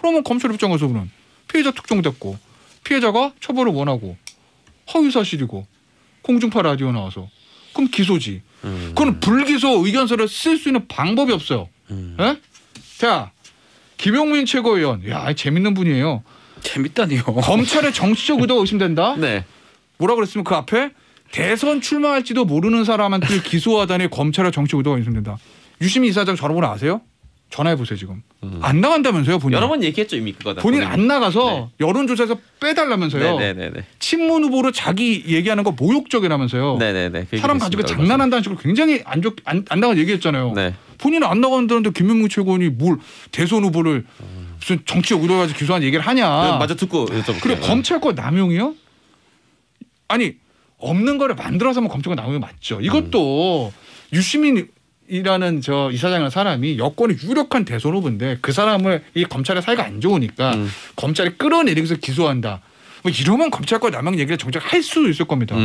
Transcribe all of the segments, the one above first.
그러면 검찰 입장에서는 피해자 특정됐고 피해자가 처벌을 원하고 허위사실이고 공중파 라디오 나와서 그럼 기소지. 그건 불기소 의견서를 쓸 수 있는 방법이 없어요. 예? 자, 김용민 최고위원, 야 재밌는 분이에요. 재밌다니요. 검찰의 정치적 의도가 의심된다. 네. 뭐라 그랬으면 그 앞에 대선 출마할지도 모르는 사람한테 기소하다니 검찰의 정치적 의도가 의심된다. 유시민 이사장 전화번호 아세요? 전화해 보세요 지금. 안 나간다면서요 본인. 여러 번 얘기했죠 이미 그거다. 본인 안 나가서 네. 여론조사에서 빼달라면서요. 네네네. 친문 후보로 자기 얘기하는 거 모욕적이라면서요. 네네네. 사람 가지고 장난한다는 식으로 굉장히 안 나가 얘기했잖아요. 네. 본인은 안 나간다는데 김명무 최고원이 뭘 대선 후보를 무슨 정치적 의도 가지고 기소한 얘기를 하냐. 마저 듣고. 그리고 검찰권 남용이요? 아니 없는 거를 만들어서만 검찰권 남용이 맞죠. 이것도 유시민 이라는 저 이사장이라는 사람이 여권이 유력한 대선 후보인데 그 사람을 이 검찰의 사이가 안 좋으니까 검찰이 끌어내리기 위해서 기소한다. 뭐 이러면 검찰과 남용 얘기를 정작 할 수 있을 겁니다.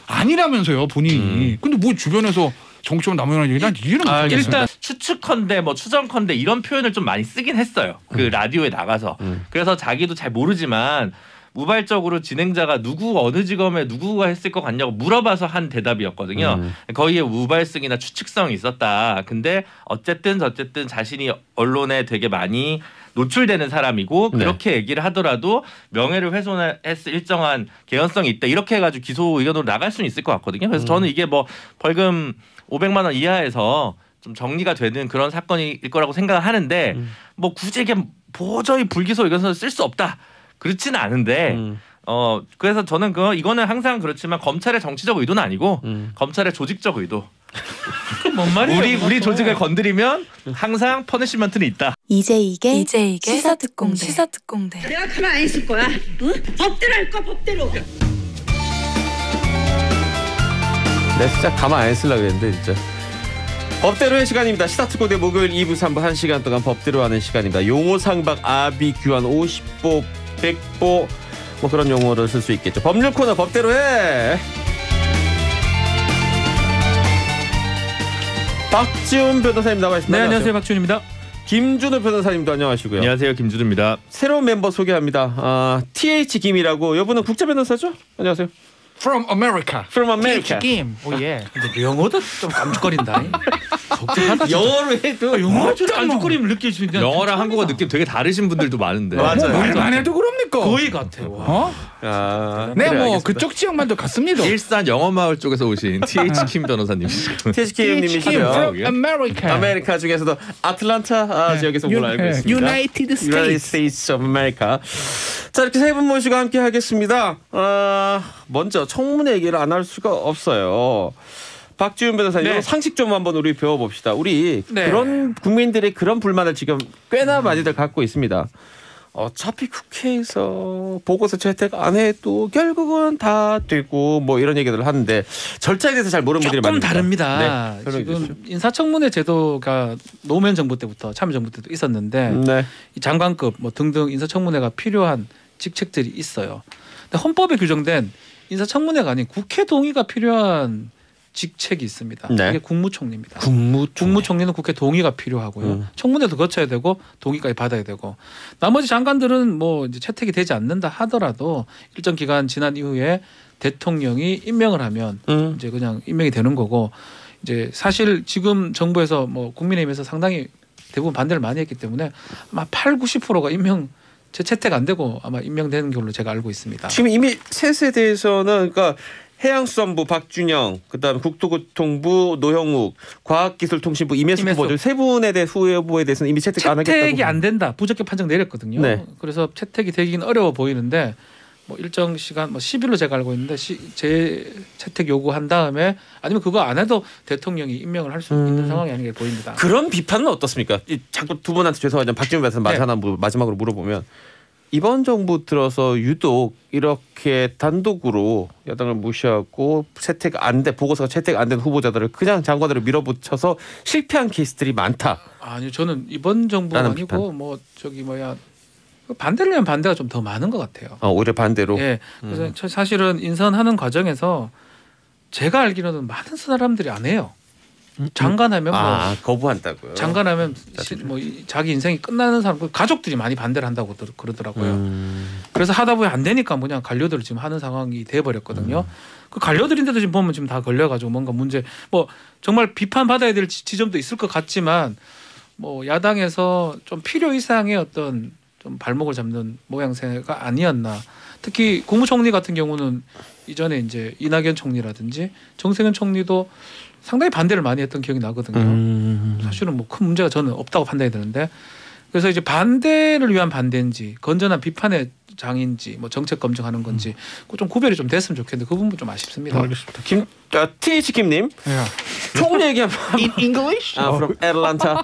아니라면서요 본인이. 근데 뭐 주변에서 정치적 남용이라는 얘기 난 이해를 못하겠어요. 일단 추측컨대 뭐 추정컨대 이런 표현을 좀 많이 쓰긴 했어요. 그 라디오에 나가서. 그래서 자기도 잘 모르지만 우발적으로 진행자가 누구 어느 지검에 누구가 했을 것 같냐고 물어봐서 한 대답이었거든요. 거기에 우발성이나 추측성이 있었다. 근데 어쨌든 자신이 언론에 되게 많이 노출되는 사람이고 그렇게 얘기를 하더라도 명예를 훼손했을 일정한 개연성이 있다. 이렇게 해가지고 기소 의견으로 나갈 수는 있을 것 같거든요. 그래서 저는 이게 뭐 벌금 500만 원 이하에서 좀 정리가 되는 그런 사건일 거라고 생각을 하는데 뭐 굳이 이게 도저히 불기소 의견서를 쓸 수 없다. 그렇지는 않은데 그래서 저는 이거는 항상 그렇지만 검찰의 정치적 의도는 아니고 검찰의 조직적 의도. 뭔 말이에요? 우리 조직을 건드리면 항상 퍼니시먼트는 있다. 이제 시사특공대. 내가 가만 안 있을 거야. 응? 법대로 할 거야 법대로. 내 진짜 가만 안 있으려고 그랬는데 진짜. 법대로의 시간입니다. 시사특공대 목요일 2부 3부 1시간 동안 법대로 하는 시간입니다. 용어상박 아비 규환 50보 100보 뭐 그런 용어를 쓸 수 있겠죠. 법률 코너 법대로 해. 박지훈 변호사님 나와 있습니다. 네, 안녕하세요. 박지훈입니다. 김준호 변호사님도 안녕하시고요. 안녕하세요. 김준호입니다. 새로운 mem버 소개합니다. TH 김이라고. 여분은 국제 변호사죠? 안녕하세요. From America. From America. 김. 오예. 근데 영어도 좀 깜죽거린다. 독특하다. 영어로 해도 영어가 좀 깜죽거림을 느낄 수 있는. 영어랑 한국어 느낌 되게 다르신 분들도 많은데. 맞아요. 말만 해도 그럽니까? 거의 같아. 와. 네, 그래, 뭐 알겠습니다. 그쪽 지역만도 같습니다. 일산 영어마을 쪽에서 오신 TH 김 변호사님이시고. TH 김님이시고요. From America. 아메리카 중에서도 아틀란타 지역에서 뭘 알고 있습니다. United States of America. 자, 이렇게 세 분 모시고 함께 하겠습니다. 먼저 청문회 얘기를 안 할 수가 없어요. 박지훈 변호사님, 네. 상식 좀 한번 우리 배워봅시다. 우리 네. 그런 국민들의 그런 불만을 지금 꽤나 많이들 갖고 있습니다. 어차피 국회에서 보고서 채택 안 해도 결국은 다 되고 뭐 이런 얘기들을 하는데 절차에 대해서 잘 모르는 분들이 조금 많습니다. 다릅니다. 네, 지금 인사청문회 제도가 노무현 정부 때부터 참여정부 때도 있었는데 네. 이 장관급 뭐 등등 인사청문회가 필요한 직책들이 있어요. 근데 헌법에 규정된 인사청문회가 아닌 국회 동의가 필요한 직책이 있습니다. 네. 이게 국무총리입니다. 국무총리. 국무총리는 국회 동의가 필요하고요. 청문회도 거쳐야 되고 동의까지 받아야 되고 나머지 장관들은 뭐 이제 채택이 되지 않는다 하더라도 일정 기간 지난 이후에 대통령이 임명을 하면 이제 그냥 임명이 되는 거고 이제 사실 지금 정부에서 뭐 국민의힘에서 상당히 대부분 반대를 많이 했기 때문에 아마 80~90%가 채택 안 되고 아마 임명되는 걸로 제가 알고 있습니다. 지금 이미 셋에 대해서는 그러니까 해양수산부 박준영, 그다음에 국토교통부 노형욱, 과학기술통신부 임혜수 후보들 세 분에 대해 후보에 대해서는 이미 채택 안 하겠다고. 채택이 안 된다. 부적격 판정 내렸거든요. 네. 그래서 채택이 되긴 어려워 보이는데 뭐 일정 시간 뭐 10일로 제가 알고 있는데 재채택 요구한 다음에 아니면 그거 안 해도 대통령이 임명을 할 수 있는 상황이 아닌가 보입니다. 그런 비판은 어떻습니까? 자꾸 두 분한테 죄송하지만 박지훈 변호사 하나 마지막으로 물어보면 이번 정부 들어서 유독 이렇게 단독으로 야당을 무시하고 보고서가 채택 안 된 후보자들을 그냥 장관으로 밀어붙여서 실패한 케이스들이 많다. 아니요, 저는 이번 정부가 아니고 비판. 뭐 저기 반대를 하면 반대가 좀 더 많은 것 같아요. 오히려 반대로. 예. 그래서 사실은 인선하는 과정에서 제가 알기로는 많은 사람들이 안 해요. 장관하면 뭐 거부한다고요. 장관하면 자기 인생이 끝나는 사람 가족들이 많이 반대를 한다고 그러더라고요. 그래서 하다 보니 안 되니까 그냥 관료들을 지금 하는 상황이 돼버렸거든요. 그 관료들인데도 지금 보면 지금 다 걸려가지고 뭔가 문제 뭐 정말 비판받아야 될 지점도 있을 것 같지만 뭐 야당에서 좀 필요 이상의 어떤 좀 발목을 잡는 모양새가 아니었나. 특히 국무총리 같은 경우는 이전에 이제 이낙연 총리라든지 정세균 총리도 상당히 반대를 많이 했던 기억이 나거든요. 사실은 뭐 큰 문제가 저는 없다고 판단이 되는데 그래서 이제 반대를 위한 반대인지 건전한 비판의 장인지 뭐 정책 검증하는 건지 좀 구별이 좀 됐으면 좋겠는데 그 부분 좀 아쉽습니다. 알겠습니다. TH 김님 총리 얘기하면 In English? from Atlanta.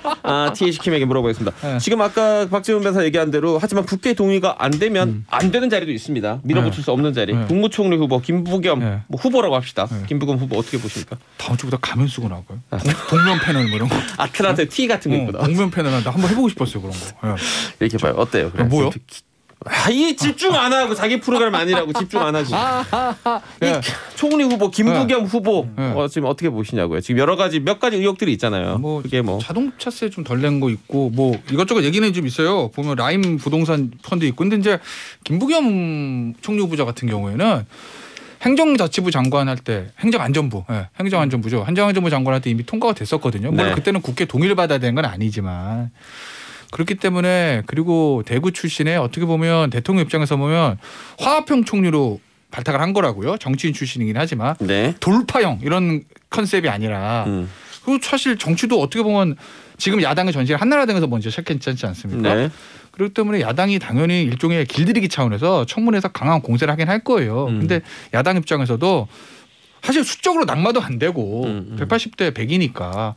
TH 김에게 물어보겠습니다. 지금 아까 박지원 변호사 얘기한 대로 하지만 국회 동의가 안 되면 안 되는 자리도 있습니다. 밀어붙일 수 없는 자리. 국무총리 후보 김부겸 뭐 후보라고 합시다. 김부겸 후보 어떻게 보십니까? 다음 주부터 가면 쓰고 나올까요? 복면 패널 뭐 이런 거. 아틀란타 티 같은 거 입고 복면 패널 나 한번 해보고 싶었어요 그런 거. 이렇게 봐요. 어때요? 그래. 뭐요? 이 집중 안 하고 자기 프로그램 아니라고 집중 안 하고 총리 후보 김부겸 후보 지금 어떻게 보시냐고요? 지금 여러 가지 몇 가지 의혹들이 있잖아요. 뭐 그게 뭐 자동차세 좀 덜 낸 거 있고 뭐 이것저것 얘기는 좀 있어요. 보면 라임 부동산 펀드 있고 근데 이제 김부겸 총리 후보자 같은 경우에는 행정자치부 장관 할 때 행정안전부 행정안전부죠. 행정안전부 장관 할 때 이미 통과가 됐었거든요. 물론 그때는 국회 동의를 받아야 되는 건 아니지만. 그렇기 때문에 그리고 대구 출신의 어떻게 보면 대통령 입장에서 보면 화합형 총리로 발탁을 한 거라고요. 정치인 출신이긴 하지만 돌파형 이런 컨셉이 아니라 그리고 사실 정치도 어떻게 보면 지금 야당의 전시를 한나라당에서 먼저 시작했지 않습니까? 그렇기 때문에 야당이 당연히 일종의 길들이기 차원에서 청문회에서 강한 공세를 하긴 할 거예요. 근데 야당 입장에서도 사실 수적으로 낙마도 안 되고 180대 100이니까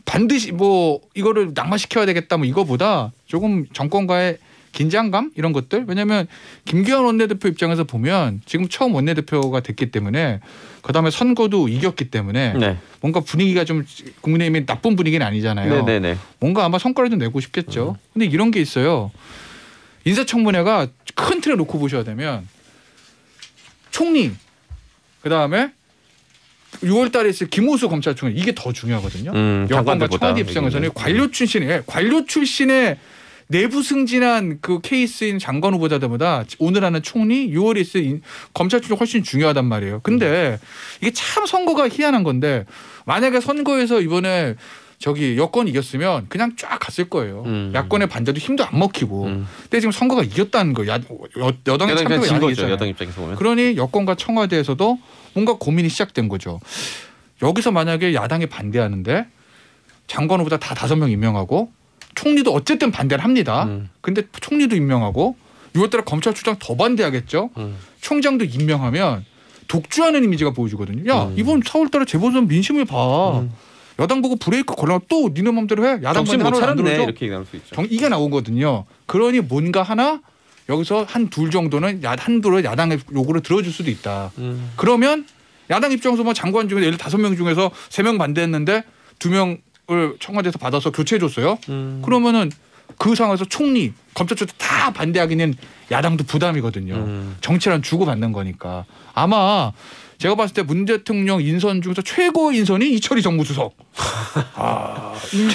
반드시 뭐 이거를 낙마시켜야 되겠다 뭐 이거보다 조금 정권과의 긴장감 이런 것들 왜냐하면 김기현 원내대표 입장에서 보면 지금 처음 원내대표가 됐기 때문에 그다음에 선거도 이겼기 때문에 뭔가 분위기가 좀 국민의힘이 나쁜 분위기는 아니잖아요. 뭔가 아마 성과를 좀 내고 싶겠죠. 근데 이런 게 있어요. 인사청문회가 큰 틀에 놓고 보셔야 되면 총리 그다음에 6월 달에 있을 김호수 검찰총장 이게 더 중요하거든요. 여권과 청와대 입장에서는 관료 출신의 내부 승진한 그 케이스인 장관 후보자들보다 오늘 하는 총리 6월에 있을 검찰총장 훨씬 중요하단 말이에요. 근데 이게 참 선거가 희한한 건데 만약에 선거에서 이번에 여권이 이겼으면 그냥 쫙 갔을 거예요. 야권의 반대도 힘도 안 먹히고. 근데 지금 선거가 이겼다는 거예요. 여당의 참패가 진 거죠. 여당 입장에서 보면. 그러니 여권과 청와대에서도 뭔가 고민이 시작된 거죠. 여기서 만약에 야당이 반대하는데 장관 후보자 다 5명 임명하고 총리도 어쨌든 반대를 합니다. 근데 총리도 임명하고 6월 달에 검찰총장 더 반대하겠죠. 총장도 임명하면 독주하는 이미지가 보여지거든요. 야 이번 4월 달에 재보선 민심을 봐. 여당 보고 브레이크 걸려 또 니네 맘대로 해. 야당만 못 하나로 안 들어줘. 이렇게 나올 수 있죠. 이게 나오거든요. 그러니 뭔가 하나 여기서 한 둘 정도는 한둘을 야당의 요구를 들어줄 수도 있다. 그러면 야당 입장에서 뭐 장관 중에 예를 5명 중에서 3명 반대했는데 2명을 청와대에서 받아서 교체해줬어요. 그러면은 그 상황에서 총리, 검찰총장 다 반대하기는 야당도 부담이거든요. 정치란 주고받는 거니까. 아마 제가 봤을 때 문 대통령 인선 중에서 최고 인선이 이철희 정무수석.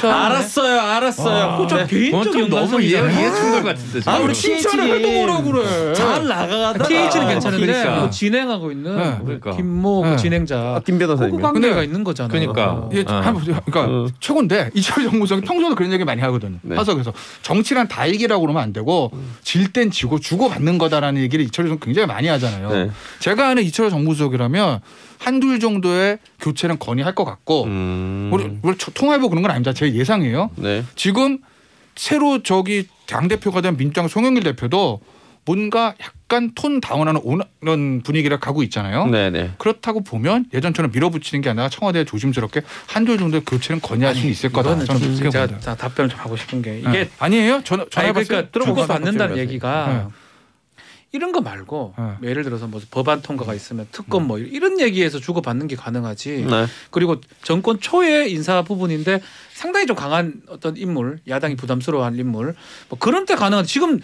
알았어요. 저 개인적인 너무 이해 충돌 같은데. 우리 칭찬을 해도 뭐라 그래. 잘 나가다. TH는 괜찮은데 그러니까. 뭐 진행하고 있는 그러니까. 김모 그 진행자 김 변호사님. 그 관계가 있는 거잖아요. 그러니까. 그러니까 최고인데 이철희 정무수석이 평소에도 그런 얘기 많이 하거든요. 화석에서 정치란 다 이기라고 그러면 안 되고 질 땐 지고 주고받는 거다라는 얘기를 이철희 정무수석 굉장히 많이 하잖아요. 제가 아는 이철희 정무수석이라면 한둘 정도의 교체는 건의할 것 같고 우리 통화해보고 그런 건 아닙니다. 제 예상이에요. 지금 새로 당대표가 된 민주당 송영길 대표도 뭔가 약간 톤 다운하는 이런 분위기를 가고 있잖아요. 그렇다고 보면 예전처럼 밀어붙이는 게 아니라 청와대에 조심스럽게 한둘 정도의 교체는 건의할 수 있을 거다. 저는 제가 답변을 좀 하고 싶은 게 이게 아니에요? 그러니까 주고받는다는 얘기가 이런 거 말고 예를 들어서 뭐 법안 통과가 있으면 특검 뭐 이런 얘기에서 주고받는 게 가능하지. 그리고 정권 초의 인사 부분인데 상당히 좀 강한 어떤 인물, 야당이 부담스러워하는 인물 뭐 그런 때 가능한. 지금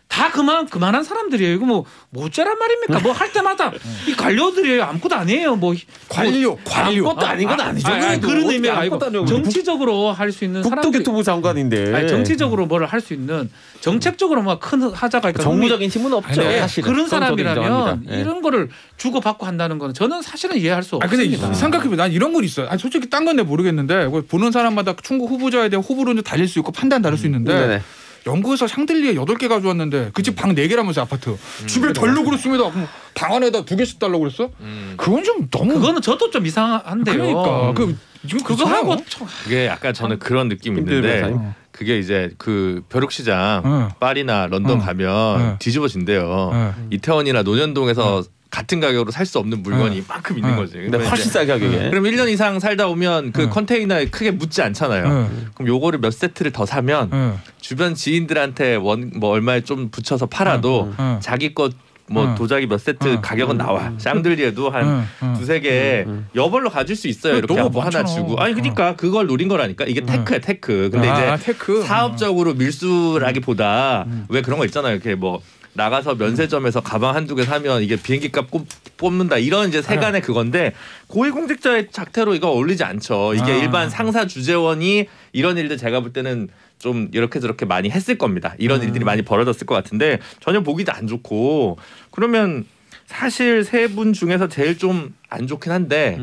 다 그만한 사람들이에요. 이거 뭐 모짜란 말입니까? 뭐 할 때마다 이 관료들이에요. 아무것도 아니에요. 뭐 관료. 아무것도 아닌 건 아니죠. 그런 의미가 아니고 정치적으로 할 수 있는 사람들이 국토교통부 장관인데 정치적으로 뭘 할 수 있는 정책적으로 뭐 큰 하자가 있다. 정무적인 힘은 없죠. 네, 사실은. 그런 사람이라면 네. 이런 거를 주고받고 한다는 건 저는 사실은 이해할 수 없습니다. 근데 생각해보면 난 이런 건 있어요. 솔직히 딴 건 내가 모르겠는데 보는 사람마다 충고 후보자에 대한 호불호는 달릴 수 있고 판단 다를 수 있는데 네네. 영국에서 샹들리에 8개 가져왔는데 그 집 방 4개라면서 아파트. 집에 달라고 그랬습니다. 그럼 방 안에다 2개씩 달라고 그랬어? 그건 좀 너무. 그거는 저도 좀 이상한데요. 그러니까. 지금 그거 하고 그게 약간 저는 그런 느낌이 있는데 그게 이제 그 벼룩시장 파리나 런던 가면 뒤집어진대요. 이태원이나 논현동에서 같은 가격으로 살 수 없는 물건이 이만큼 있는 거지. 근데 훨씬 싸 가격에. 그럼 1년 이상 살다 오면 그 컨테이너에 크게 묻지 않잖아요. 그럼 요거를 몇 세트를 더 사면 주변 지인들한테 뭐 얼마에 좀 붙여서 팔아도 자기 것 뭐 도자기 몇 세트 가격은 나와. 샹들리에도 한 두세 개 여벌로 가질 수 있어요. 이렇게 하고 하나 주고. 아니 그러니까 그걸 노린 거라니까. 이게 테크야 테크. 근데 이제 테크. 사업적으로 밀수라기보다 왜 그런 거 있잖아요. 이렇게 뭐 나가서 면세점에서 가방 한두 개 사면 이게 비행기값 뽑는다 이런 이제 세간의 그건데 고위공직자의 작태로 이거 어울리지 않죠. 이게 일반 상사 주재원이 이런 일들 제가 볼 때는 좀 이렇게 저렇게 많이 했을 겁니다. 이런 일들이 많이 벌어졌을 것 같은데 전혀 보기도 안 좋고 그러면 사실 세 분 중에서 제일 좀 안 좋긴 한데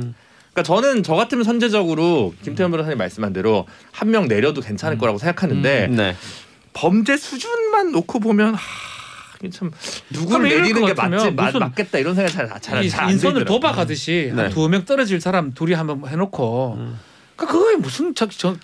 그러니까 저는 저 같으면 선제적으로 김태현 변호사님 말씀한 대로 한 명 내려도 괜찮을 거라고 생각하는데 네. 범죄 수준만 놓고 보면 참 누구를 내리는 게 맞겠다 이런 생각이 잘안 인선을 도박하듯이 한 2명 떨어질 사람 둘이 한번 해놓고 그거에 무슨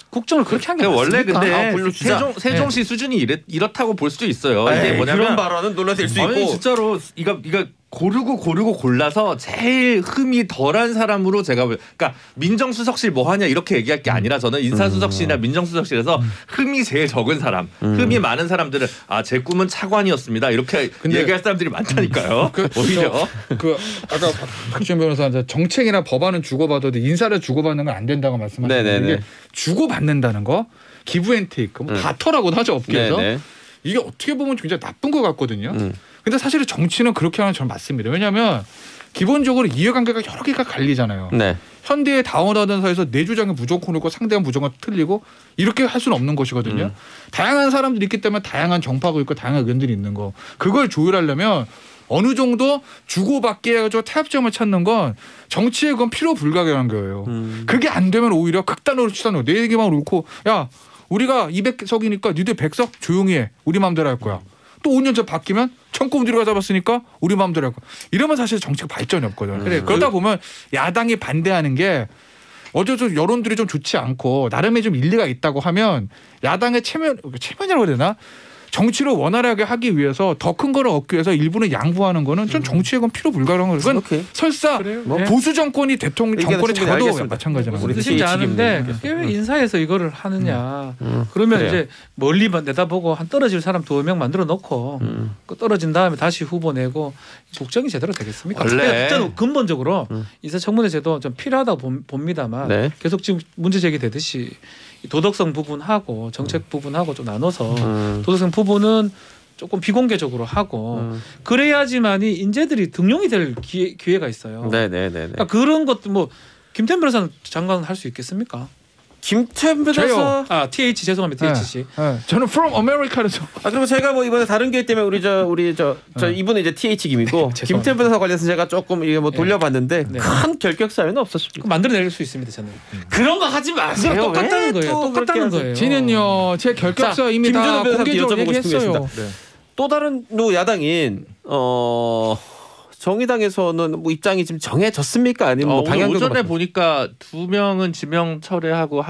국정을 그렇게 한 게 원래 맞습니까? 근데 세종시 수준이 이렇다고 볼 수도 있어요. 이게 뭐냐면 그런 발언은 논란될 수 있고 진짜로 이거 고르고 골라서 제일 흠이 덜한 사람으로 제가 그러니까 민정수석실 뭐 하냐 이렇게 얘기할 게 아니라 저는 인사수석실이나 민정수석실에서 흠이 제일 적은 사람, 흠이 많은 사람들은 제 꿈은 차관이었습니다. 이렇게 얘기할 사람들이 많다니까요. 오히려 아까 박지원 변호사 정책이나 법안은 주고받아도 인사를 주고받는 건 안 된다고 말씀하셨는데 이게 주고받는다는 거 기브앤테이크 바터라고도 하죠 업계에서. 이게 어떻게 보면 굉장히 나쁜 것 같거든요. 근데 사실은 정치는 그렇게 하는 건 저는 맞습니다. 왜냐하면 기본적으로 이해관계가 여러 개가 갈리잖아요. 네. 현대의 다원화단사에서 내 주장이 무조건 옳고 상대방 무조건 틀리고 이렇게 할 수는 없는 것이거든요. 다양한 사람들이 있기 때문에 다양한 정파가 있고 다양한 의견들이 있는 거. 그걸 조율하려면 어느 정도 주고받게 해가지고 타협점을 찾는 건 정치에 그건 필요 불가결한 거예요. 그게 안 되면 오히려 극단으로 치닫는 거예요. 내 얘기만 옳고 야 우리가 200석이니까 니들 100석 조용히 해. 우리 마음대로 할 거야. 또 5년 전 바뀌면 청구금 우리가 잡았으니까 우리 마음대로 할 거야. 이러면 사실 정치가 발전이 없거든요. 그러다 보면 야당이 반대하는 게 어제도 여론들이 좀 좋지 않고 나름의 좀 일리가 있다고 하면 야당의 체면이라고 해야 되나? 정치를 원활하게 하기 위해서 더 큰 거를 얻기 위해서 일부는 양보하는 거는 좀 정치에 건 필요 불가능한 거예요. 그건 설사 보수 정권이 정권에 잡아도 마찬가지잖아요. 뜻인지 아는데 왜 인사에서 이거를 하느냐. 그러면 그래요. 이제 멀리 내다보고 한 떨어질 사람 2명 만들어 놓고 떨어진 다음에 다시 후보 내고 국정이 제대로 되겠습니까? 원래 저는 근본적으로 인사청문회 제도 좀 필요하다고 봅니다만 계속 지금 문제 제기되듯이 도덕성 부분하고 정책 부분하고 좀 나눠서 도덕성 부분은 조금 비공개적으로 하고 그래야지만이 인재들이 등용이 될 기회가 있어요. 그러니까 그런 것도 뭐 김태현 변호사는 장관은 할 수 있겠습니까? 김태현 변호사 TH 죄송합니다. THC. 저는 from America에서. 그리고 제가 뭐 이번에 다른 기회 때문에 우리 이분은 이제 TH 김이고 김태현 변호사 관련해서 제가 조금 이게 뭐 돌려봤는데 큰 결격 사유는 없었습니다. 만들어낼 수 있습니다. 저는. 그런 거 하지 마세요. 똑같다는 거예요. 똑같다는 거예요. 저는요 제 결격사 이미 다 공개적으로 얘기했어요. 또 다른 야당인 정의당에서는 뭐 입장이 지금 정해졌습니까? 아니면 뭐 방향 오전에 보니까 2명은 지명 철회하고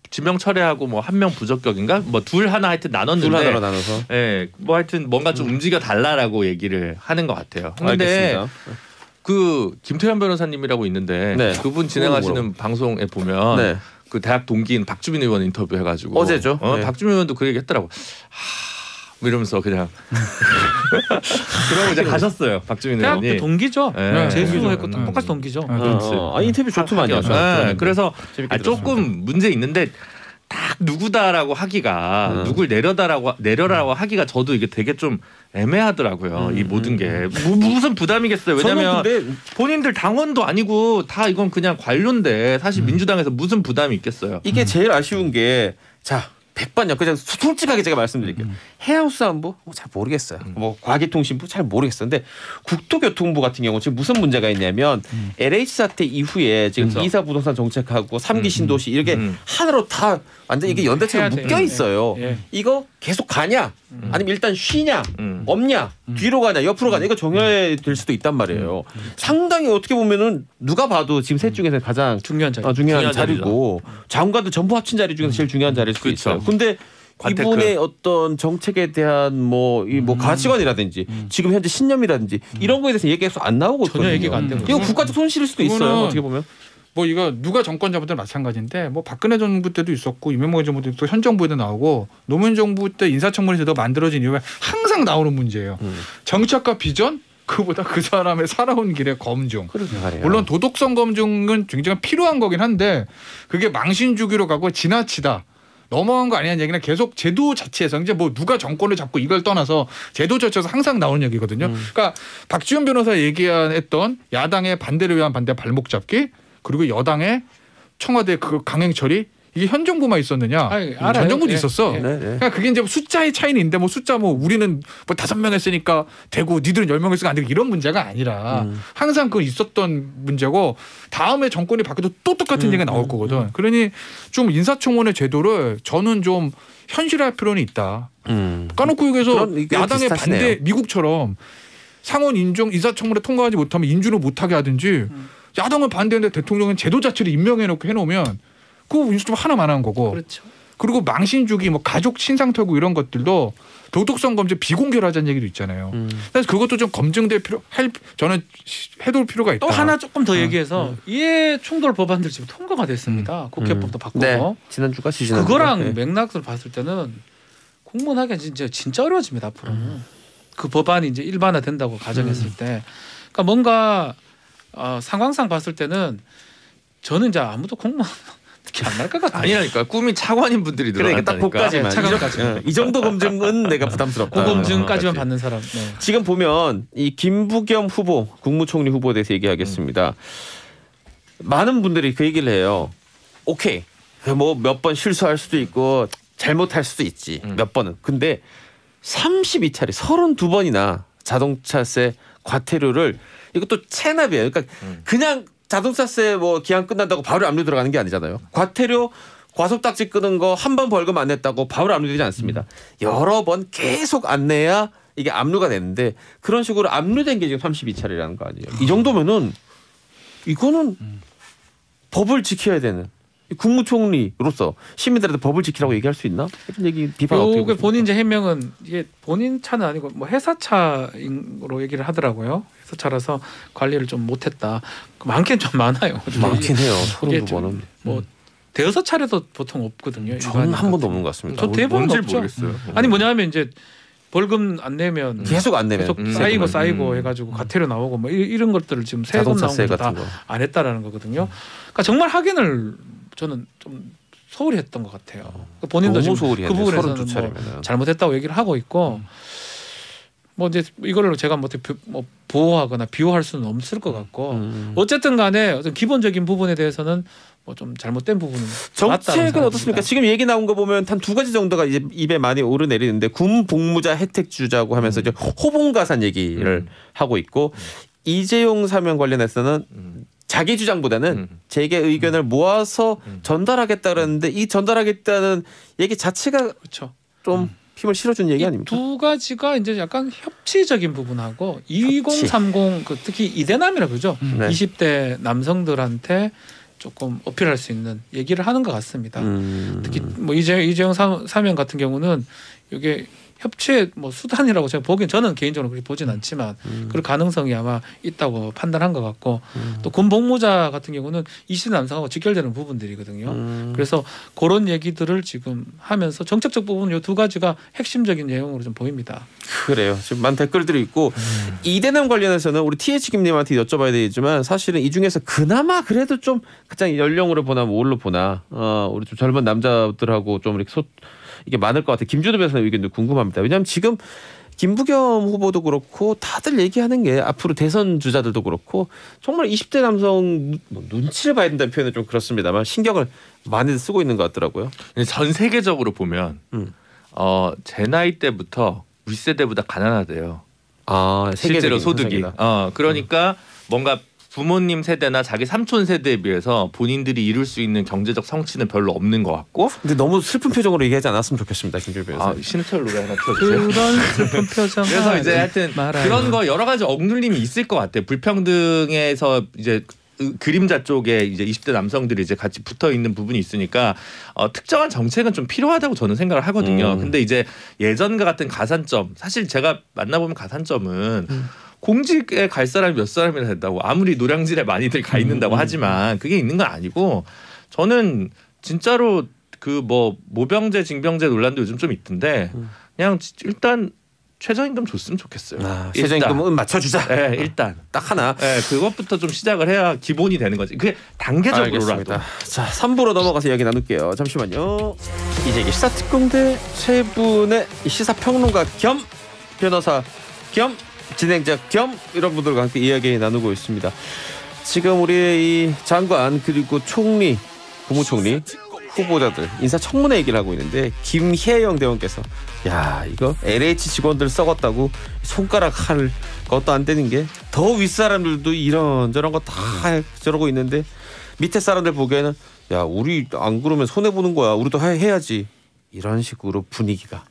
지명 철회하고 뭐 1명 부적격인가? 뭐 둘 하나 하여튼 나눴는데 둘 하나로 나눠서 뭐 하여튼 뭔가 좀 움직여 달라라고 얘기를 하는 것 같아요. 근데 그 김태현 변호사님이라고 있는데 그분 진행하시는 방송에 보면 그 대학 동기인 박주민 의원 인터뷰 해가지고 어제죠. 박주민 의원도 그 얘기 했더라고. 뭐 이러면서 그냥 그러고 이제 가셨어요. 박주민 의원이. 대학 동기죠. 재수했고 똑같이 동기죠. 인터뷰 좋더만요. 그래서 조금 문제 있는데 딱 누구다라고 하기가 누굴 내려라고 하기가 저도 이게 되게 좀 애매하더라고요. 이 모든 게 무슨 부담이겠어요. 왜냐하면 본인들 당원도 아니고 다 이건 그냥 관료인데 사실 민주당에서 무슨 부담이 있겠어요. 이게 제일 아쉬운 게 자. 100번요. 그냥 솔직하게 제가 말씀드릴게요. 해양수산부 잘 모르겠어요. 뭐 과기통신부 잘 모르겠어요. 근데 국토교통부 같은 경우 지금 무슨 문제가 있냐면 LH 사태 이후에 지금 그렇죠. 이사 부동산 정책하고 3기 신도시 이렇게 하나로 다 완전 이게 연대처럼 묶여 있어요. 이거 계속 가냐? 아니면 일단 쉬냐? 없냐? 뒤로 가냐? 옆으로 가냐? 이거 정해야 될 수도 있단 말이에요. 상당히 어떻게 보면은 누가 봐도 지금 셋 중에서 가장 중요한 자리. 중요한 자리고 장관들 전부 합친 자리 중에서 제일 중요한 자리일 수도 있어요. 근데 이분의 어떤 정책에 대한 뭐 가치관이라든지 지금 현재 신념이라든지 이런 거에 대해서 얘기가 계속 안 나오고 있거든요. 전혀 얘기가 안 되고 이거 국가적 손실일 수도 있어요. 어떻게 보면. 뭐 이거 누가 정권 잡아도 마찬가지인데 뭐 박근혜 정부 때도 있었고 이명박 정부 때도 현 정부에도 나오고 노무현 정부 때 인사청문회에서 만들어진 이유가 항상 나오는 문제예요. 정책과 비전 그보다 그 사람의 살아온 길의 검증. 물론 도덕성 검증은 굉장히 필요한 거긴 한데 그게 망신 주기로 가고 지나치다. 넘어간 거 아니냐는 얘기는 계속 제도 자체에서 이제 뭐 누가 정권을 잡고 이걸 떠나서 제도 자체에서 항상 나오는 얘기거든요. 그러니까 박지원 변호사 얘기했던 야당의 반대를 위한 반대 발목 잡기 그리고 여당의 청와대 그 강행 처리 이게 현 정부만 있었느냐? 전 정부도 있었어. 그러니까 그게 이제 숫자의 차이는 있는데 뭐 숫자 뭐 우리는 뭐 5명 했으니까 되고 니들은 10명 했으니까 안 되고 이런 문제가 아니라 항상 그 있었던 문제고 다음에 정권이 바뀌어도 또 똑같은 얘기가 나올 거거든. 그러니 좀 인사청문회 제도를 저는 좀 현실화할 필요는 있다. 까놓고 얘기해서 야당의 반대 미국처럼 상원 인정 인사청문회 통과하지 못하면 인준을 못하게 하든지 야당은 반대하는데 대통령은 제도 자체를 임명해놓고 해놓으면 그거 좀 하나만 하는 거고. 그렇죠. 그리고 망신 주기 뭐 가족 신상 털고 이런 것들도 도덕성 검증 비공개로 하자는 얘기도 있잖아요. 그래서 그것도 좀 검증될 저는 해둘 필요가 있다. 또 하나 조금 더 얘기해서 이해 충돌 법안들 지금 통과가 됐습니다. 국회법도 바꾸고. 네. 지난주가 지난주. 그거랑 맥락으로 봤을 때는 공무원하기가 진짜 어려워집니다 앞으로는. 그 법안이 이제 일반화된다고 가정했을 때, 그러니까 뭔가 상황상 봤을 때는 저는 이제 아무도 공무원 특히 안 날 것 같아요. 아니라니까 꿈이 차관인 분들이 그러니까 늘어난다니까. 딱 그까지만. 차관까지. 이 정도 검증은 내가 부담스럽다. 고검증까지만 받는 사람. 네. 지금 보면 이 김부겸 후보 국무총리 후보에 대해서 얘기하겠습니다. 많은 분들이 그 얘기를 해요. 오케이 뭐 몇 번 실수할 수도 있고 잘못할 수도 있지 몇 번은. 근데 32차례 32번이나 자동차세 과태료를 이것도 체납이에요. 그러니까 그냥 자동차세 뭐 기한 끝난다고 바로 압류 들어가는 게 아니잖아요. 과태료 과속딱지 끄는 거 한 번 벌금 안 냈다고 바로 압류되지 않습니다. 여러 번 계속 안 내야 이게 압류가 되는데 그런 식으로 압류된 게 지금 32차례라는 거 아니에요. 이 정도면은 이거는 법을 지켜야 되는 국무총리로서 시민들한테 법을 지키라고 얘기할 수 있나? 이런 얘기 비판 어떻게 보십니까? 본인 이제 해명은 이게 본인 차는 아니고 뭐 회사차로 얘기를 하더라고요. 회사차라서 관리를 좀 못했다. 많긴 좀 많아요. 많긴 해요. 32번은. 뭐 대여섯 차례도 보통 없거든요. 저는 한 번도 없는 것 같습니다. 저 대부분 없죠. 모르겠어요. 아니 뭐냐면 이제 벌금 안 내면 계속 안 내면 계속 쌓이고 해가지고 과태료 나오고 뭐 이런 것들을 지금 세금 나온 거 다 안 했다라는 거거든요. 그러니까 정말 확인을 저는 좀 소홀히 했던 것 같아요. 본인도 너무 지금 그 부분에서는 뭐 잘못했다고 얘기를 하고 있고 뭐 이제 이걸로 제가 뭐 보호하거나 비호할 수는 없을 것 같고 어쨌든 간에 어떤 기본적인 부분에 대해서는 뭐 좀 잘못된 부분은 정책은 어떻습니까? 지금 얘기 나온 거 보면 한 두 가지 정도가 이제 입에 많이 오르내리는데 군 복무자 혜택 주자고 하면서 이제 호봉가산 얘기를 하고 있고 이재용 사면 관련해서는 자기 주장보다는 재계 의견을 모아서 전달하겠다 그랬는데 이 전달하겠다는 얘기 자체가 그렇죠. 좀 힘을 실어준 얘기 아닙니까? 두 가지가 이제 약간 협치적인 부분하고 2030 그 특히 이대남이라 그러죠. 네. 20대 남성들한테 조금 어필할 수 있는 얘기를 하는 것 같습니다. 특히 뭐 이재용 사면 같은 경우는 이게 협치의 뭐 수단이라고 제가 보기엔 저는 개인적으로 그렇게 보진 않지만 그럴 가능성이 아마 있다고 판단한 것 같고 또 군 복무자 같은 경우는 20대 남성하고 직결되는 부분들이거든요. 그래서 그런 얘기들을 지금 하면서 정책적 부분 이 두 가지가 핵심적인 내용으로 좀 보입니다. 그래요. 지금 많은 댓글들이 있고 이대남 관련해서는 우리 TH 김님한테 여쭤봐야 되겠지만 사실은 이 중에서 그나마 그래도 좀 가장 연령으로 보나 뭘로 보나 우리 좀 젊은 남자들하고 좀 이렇게 이게 많을 것 같아요. 김준호 변호사의 의견도 궁금합니다. 왜냐하면 지금 김부겸 후보도 그렇고 다들 얘기하는 게 앞으로 대선 주자들도 그렇고 정말 20대 남성 눈치를 봐야 된다는 표현은 좀 그렇습니다만 신경을 많이 쓰고 있는 것 같더라고요. 전 세계적으로 보면 제 나이 때부터 윗세대보다 가난하대요. 실제로 소득이. 그러니까 뭔가 부모님 세대나 자기 삼촌 세대에 비해서 본인들이 이룰 수 있는 경제적 성취는 별로 없는 것 같고. 근데 너무 슬픈 표정으로 얘기하지 않았으면 좋겠습니다, 김준호 변호사. 신해철 노래 하나 틀어주세요. 그런 슬픈 표정. 그래서 이제 하여튼 말아요. 그런 거 여러 가지 억눌림이 있을 것 같아요. 불평등에서 이제 그림자 쪽에 이제 20대 남성들이 이제 같이 붙어 있는 부분이 있으니까 특정한 정책은 좀 필요하다고 저는 생각을 하거든요. 근데 이제 예전과 같은 가산점, 사실 제가 만나보면 가산점은 공직에 갈 사람이 몇 사람이나 된다고 아무리 노량진에 많이들 가 있는다고 하지만 그게 있는 건 아니고 저는 진짜로 그 뭐 모병제 징병제 논란도 요즘 좀 있던데 그냥 일단 최저임금 줬으면 좋겠어요. 최저임금은 맞춰주자. 네, 일단 딱 하나. 네, 그것부터 좀 시작을 해야 기본이 되는 거지. 그게 단계적으로라도. 알겠습니다. 자, 3부로 넘어가서 이야기 나눌게요. 잠시만요. 이제 시사특공대 세 분의 시사평론가 겸 변호사 겸 진행자 겸 이런 분들과 함께 이야기 나누고 있습니다. 지금 우리 이 장관 그리고 총리, 국무총리 후보자들 인사청문회 얘기를 하고 있는데 김혜영 대원께서 야 이거 LH 직원들 썩었다고 손가락 할 것도 안 되는 게 더 윗사람들도 이런저런 거 다 저러고 있는데 밑에 사람들 보기에는 야 우리 안 그러면 손해보는 거야 우리도 해야지 이런 식으로 분위기가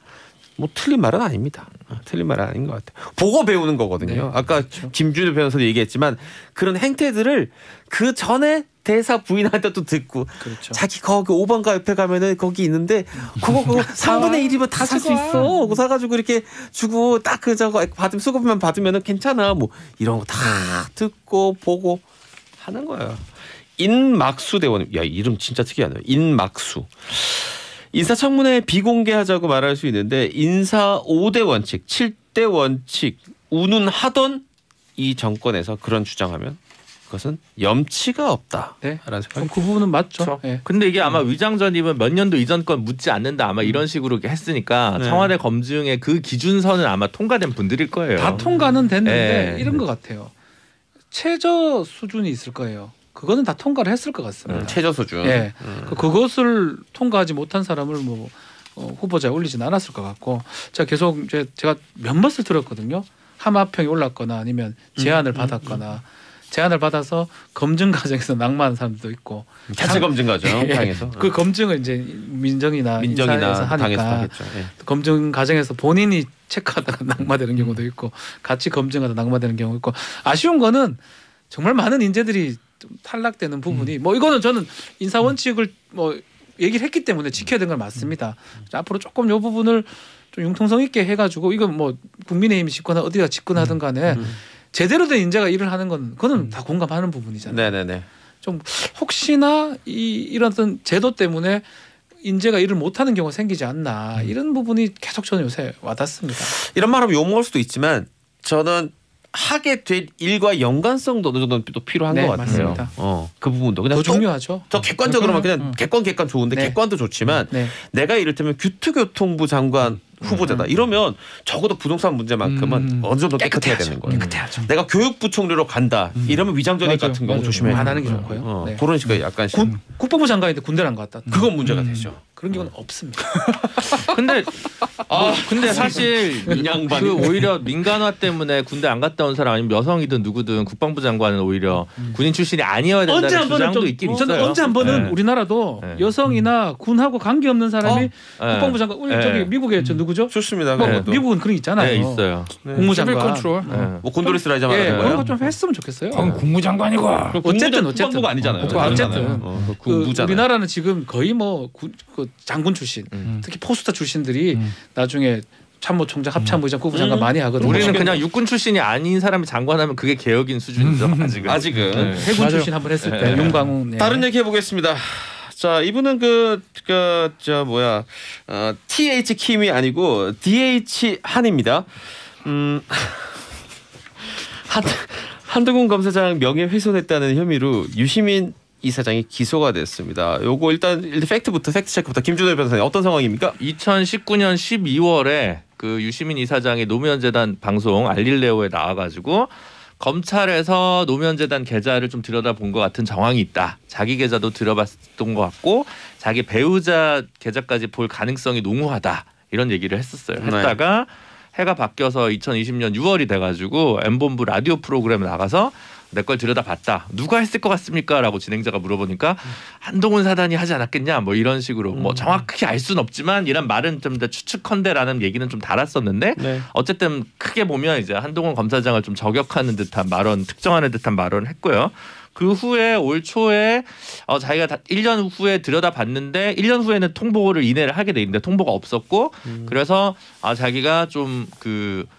뭐 틀린 말은 아닙니다. 틀린 말은 아닌 것 같아요. 보고 배우는 거거든요. 네, 아까 그렇죠. 김준호 변호사도 얘기했지만 그런 행태들을 그 전에 대사 부인한테도 듣고 그렇죠. 자기 거기 5번가 옆에 가면은 거기 있는데 그거 3분의 1이면 다 살 수 있어. 그거 사가지고 이렇게 주고 딱 그 저거 받으면 수급만 받으면은 괜찮아. 뭐 이런 거 다 듣고 보고 하는 거예요. 인막수 대원. 야 이름 진짜 특이하네요. 인막수. 인사청문회 비공개하자고 말할 수 있는데 인사 5대 원칙, 7대 원칙 운운하던 이 정권에서 그런 주장하면 그것은 염치가 없다. 네. 라는 생각이 그 부분은 맞죠. 그렇죠. 네. 근데 이게 아마 위장전입은 몇 년도 이전 건 묻지 않는다 아마 이런 식으로 이렇게 했으니까 네. 청와대 검증의 그 기준선은 아마 통과된 분들일 거예요. 다 통과는 됐는데 네. 이런 것 같아요. 최저 수준이 있을 거예요. 그거는 다 통과를 했을 것 같습니다. 최저 수준. 예, 그것을 통과하지 못한 사람을 뭐 후보자에 올리진 않았을 것 같고 제가 계속 제가 몇 번을 들었거든요. 하마평이 올랐거나 아니면 제안을 받았거나 제안을 받아서 검증 과정에서 낙마하는 사람들도 있고 자체 검증 과정 당해서 그 검증을 이제 민정이나 인사에서 하니까 당해서 하겠죠. 예. 검증 과정에서 본인이 체크하다가 낙마되는 경우도 있고 같이 검증하다 낙마되는 경우 있고 아쉬운 거는 정말 많은 인재들이 좀 탈락되는 부분이 뭐 이거는 저는 인사 원칙을 뭐 얘기를 했기 때문에 지켜야 되는 건 맞습니다. 앞으로 조금 이 부분을 좀 융통성 있게 해가지고 이건 뭐 국민의힘이 집권하 어디가 집권하든 간에 제대로 된 인재가 일을 하는 건 그거는 다 공감하는 부분이잖아요. 네네네. 좀 혹시나 이런 어떤 제도 때문에 인재가 일을 못하는 경우가 생기지 않나 이런 부분이 계속 저는 요새 와닿습니다. 이런 말하면 욕먹을 수도 있지만 저는 하게 될 일과 연관성도 어느 정도 또 필요한 네, 것 같아요. 맞습니다. 그 부분도 그냥 더 중요하죠. 저 객관적으로만 그냥 객관 좋은데 네. 객관도 좋지만 네. 내가 이를테면 교통부 장관 후보자다 이러면 적어도 부동산 문제만큼은 어느 정도 깨끗해야 되는 거예요. 깨끗해야죠. 내가 교육부 총리로 간다 이러면 위장전입 맞아요. 같은 경우 맞아요. 조심해야 안 돼요. 하는 게 좋고요. 네. 그런 식의 약간씩 국방부 장관인데 군대를 안 갔다. 그건 문제가 되죠. 그런 경우는 없습니다. 근데 사실 인양반이. 그 오히려 민간화 때문에 군대 안 갔다 온 사람 아니면 여성이든 누구든 국방부 장관은 오히려 군인 출신이 아니어야 된다는 언제 한 번은 주장도 좀 있긴 저는 있어요. 언제 한 번은 네. 우리나라도 네. 여성이나 군하고 관계 없는 사람이 국방부 장관 우리 네. 저기 미국에 저 누구죠? 좋습니다. 뭐 그것도. 미국은 그런 게 있잖아요. 네, 있어요. 국무장관. 컨트롤. 네. 뭐 곤돌레스 라이자 예, 말하는 그런 거예요. 거 좀 했으면 좋겠어요. 그건 국무장관이고. 어쨌든 국방부가 아니잖아요. 어쨌든 그 그 군부잖아요. 우리나라는 지금 거의 뭐 그 장군 출신, 특히 포스타 출신들이 나중에 참모총장, 합참의장, 국부장관 많이 하거든요. 우리는 그냥 육군 출신이 아닌 사람이 장관하면 그게 개혁인 수준이죠. 아직은. 네. 해군 출신 한번 했을 때 윤광웅. 네. 다른 얘기 해보겠습니다. 자, 이분은 TH 킴이 아니고 DH 한입니다. 한동훈 검사장 명예훼손했다는 혐의로 유시민 이사장이 기소가 됐습니다. 요거 일단 팩트 체크부터 김준호 변호사님 어떤 상황입니까? 2019년 12월에 그 유시민 이사장이 노무현재단 방송 알릴레오에 나와가지고 검찰에서 노무현재단 계좌를 좀 들여다본 것 같은 정황이 있다. 자기 계좌도 들여봤던 것 같고 자기 배우자 계좌까지 볼 가능성이 농후하다. 이런 얘기를 했었어요. 했다가 해가 바뀌어서 2020년 6월이 돼가지고 M본부 라디오 프로그램에 나가서 내 걸 들여다봤다. 누가 했을 것 같습니까? 라고 진행자가 물어보니까 한동훈 사단이 하지 않았겠냐? 뭐 이런 식으로 뭐 정확히 알 수는 없지만 이런 말은 좀 더 추측컨대라는 얘기는 좀 달았었는데 어쨌든 크게 보면 이제 한동훈 검사장을 좀 저격하는 듯한 발언, 특정하는 듯한 발언을 했고요. 그 후에 올 초에 자기가 1년 후에 들여다봤는데 1년 후에는 통보를 이내를 하게 돼 있는데 통보가 없었고 그래서 자기가 좀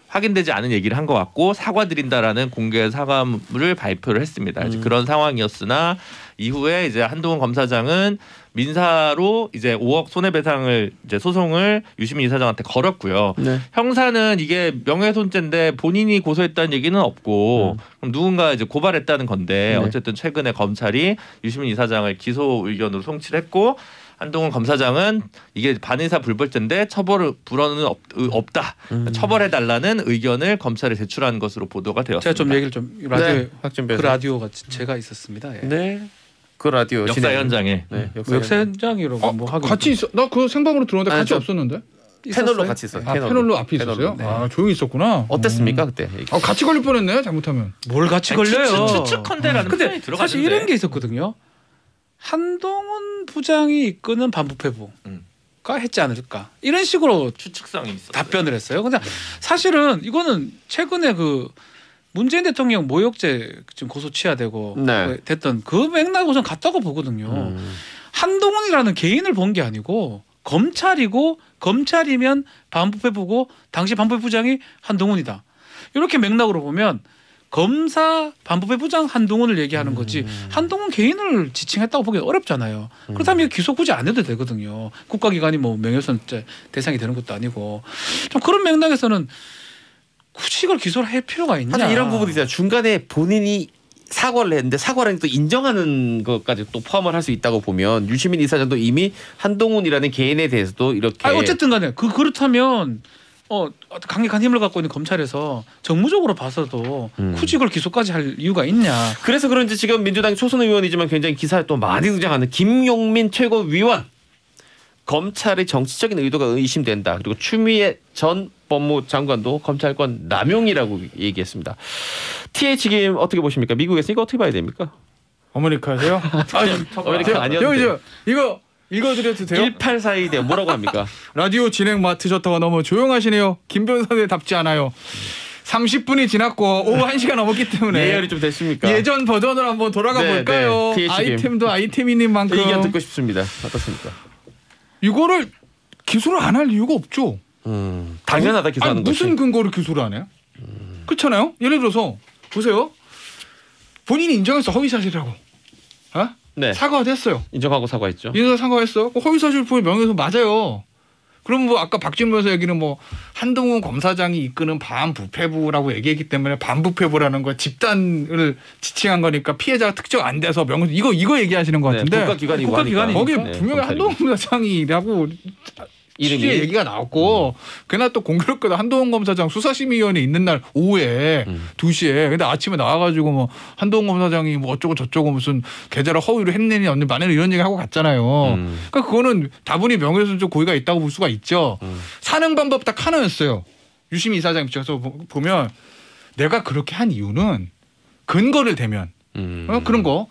확인되지 않은 얘기를 한 것 같고 사과드린다라는 공개 사과문을 발표를 했습니다. 이제 그런 상황이었으나 이후에 이제 한동훈 검사장은 민사로 이제 5억 손해배상을 이제 소송을 유시민 이사장한테 걸었고요. 형사는 이게 명예훼손죄인데 본인이 고소했다는 얘기는 없고 그럼 누군가 이제 고발했다는 건데 어쨌든 최근에 검찰이 유시민 이사장을 기소 의견으로 송치를 했고 한동훈 검사장은 이게 반의사 불벌죄인데 처벌 불허는 없다. 처벌해달라는 의견을 검찰에 제출한 것으로 보도가 되었습니다. 제가 좀 얘기를 좀 그 라디오가 제가 있었습니다. 예. 네. 그 라디오 역사 현장에. 역사 현장이라고 뭐 하긴 같이 있어. 나 그 생방으로 들어오는데 같이 없었는데. 패널로 같이 있어요. 패널로 앞에 있었어요? 네. 조용히 있었구나. 어땠습니까 그때? 같이 걸릴 뻔했네 잘못하면. 뭘 같이 걸려요? 추측컨대라는 근데 사실 이런 게 있었거든요. 한동훈 부장이 이끄는 반부패부가 했지 않을까 이런 식으로 추측성이 있어 답변을 했어요. 근데 사실은 이거는 최근에 그 문재인 대통령 모욕죄 지금 고소 취하되고 됐던 그 맥락으로 좀 같다고 보거든요. 한동훈이라는 개인을 본 게 아니고 검찰이고 검찰이면 반부패부고 당시 반부패부장이 한동훈이다. 이렇게 맥락으로 보면 검사 반부패부장 한동훈을 얘기하는 거지 한동훈 개인을 지칭했다고 보기 어렵잖아요. 그렇다면 기소 굳이 안 해도 되거든요. 국가기관이 뭐 명예훼손죄 대상이 되는 것도 아니고 좀 그런 맥락에서는 굳이 이걸 기소를 할 필요가 있냐. 사실 이런 부분이 있어요. 중간에 본인이 사과를 했는데 사과를 또 인정하는 것까지 또 포함을 할 수 있다고 보면 유시민 이사장도 이미 한동훈이라는 개인에 대해서도 이렇게 어쨌든 간에 그렇다면 강력한 힘을 갖고 있는 검찰에서 정무적으로 봐서도 굳이 이걸 기소까지 할 이유가 있냐. 그래서 그런지 지금 민주당 초선 의원이지만 굉장히 기사에 또 많이 등장하는 김용민 최고위원. 검찰의 정치적인 의도가 의심된다. 그리고 추미애 전 법무장관도 검찰권 남용이라고 얘기했습니다. TH 김 어떻게 보십니까? 미국에서 이거 어떻게 봐야 됩니까? 어메리카세요? 아메리카 아니었는데. 이거 읽어드려도 돼요? 1842대 뭐라고 합니까? 라디오 진행 맡으셨다가 너무 조용하시네요. 김 변호사님 답지 않아요. 30분이 지났고 오후 1시가 넘었기 때문에 예열이 좀 됐습니까? 예전 버전으로 한번 돌아가 볼까요? 아이템도 아이템이닌 만큼 의견 듣고 싶습니다. 어떻습니까? 이거를 기소를 안 할 이유가 없죠. 당연하다 기소하는 것이. 무슨 근거로 기소를 안 해요? 그렇잖아요. 예를 들어서 보세요. 본인이 인정했어. 허위사실이라고. 사과도 했어요. 인정하고 사과했죠. 인정 사과했어. 허위사실 포의 명예훼손 맞아요. 그럼 뭐 아까 박지원 변호사 얘기는 뭐 한동훈 검사장이 이끄는 반부패부라고 얘기했기 때문에 반부패부라는 거 집단을 지칭한 거니까 피해자가 특정 안 돼서 명예훼손 이거 얘기하시는 것 같은데 국가기관이 거기 분명히 한동훈 검사장이라고 취지의 얘기가 나왔고 그나 또 공교롭게도 한동훈 검사장 수사심의위원회 있는 날 오후에 2시에 근데 아침에 나와가지고 뭐 한동훈 검사장이 뭐 어쩌고 저쩌고 무슨 계좌를 허위로 했느니 언니 만에는 이런 얘기 하고 갔잖아요. 그러니까 그거는 다분히 명예훼손적 고의가 있다고 볼 수가 있죠. 사는 방법 딱 하나였어요. 유시민 이사장 입장에서 보면 내가 그렇게 한 이유는 근거를 대면 그런 거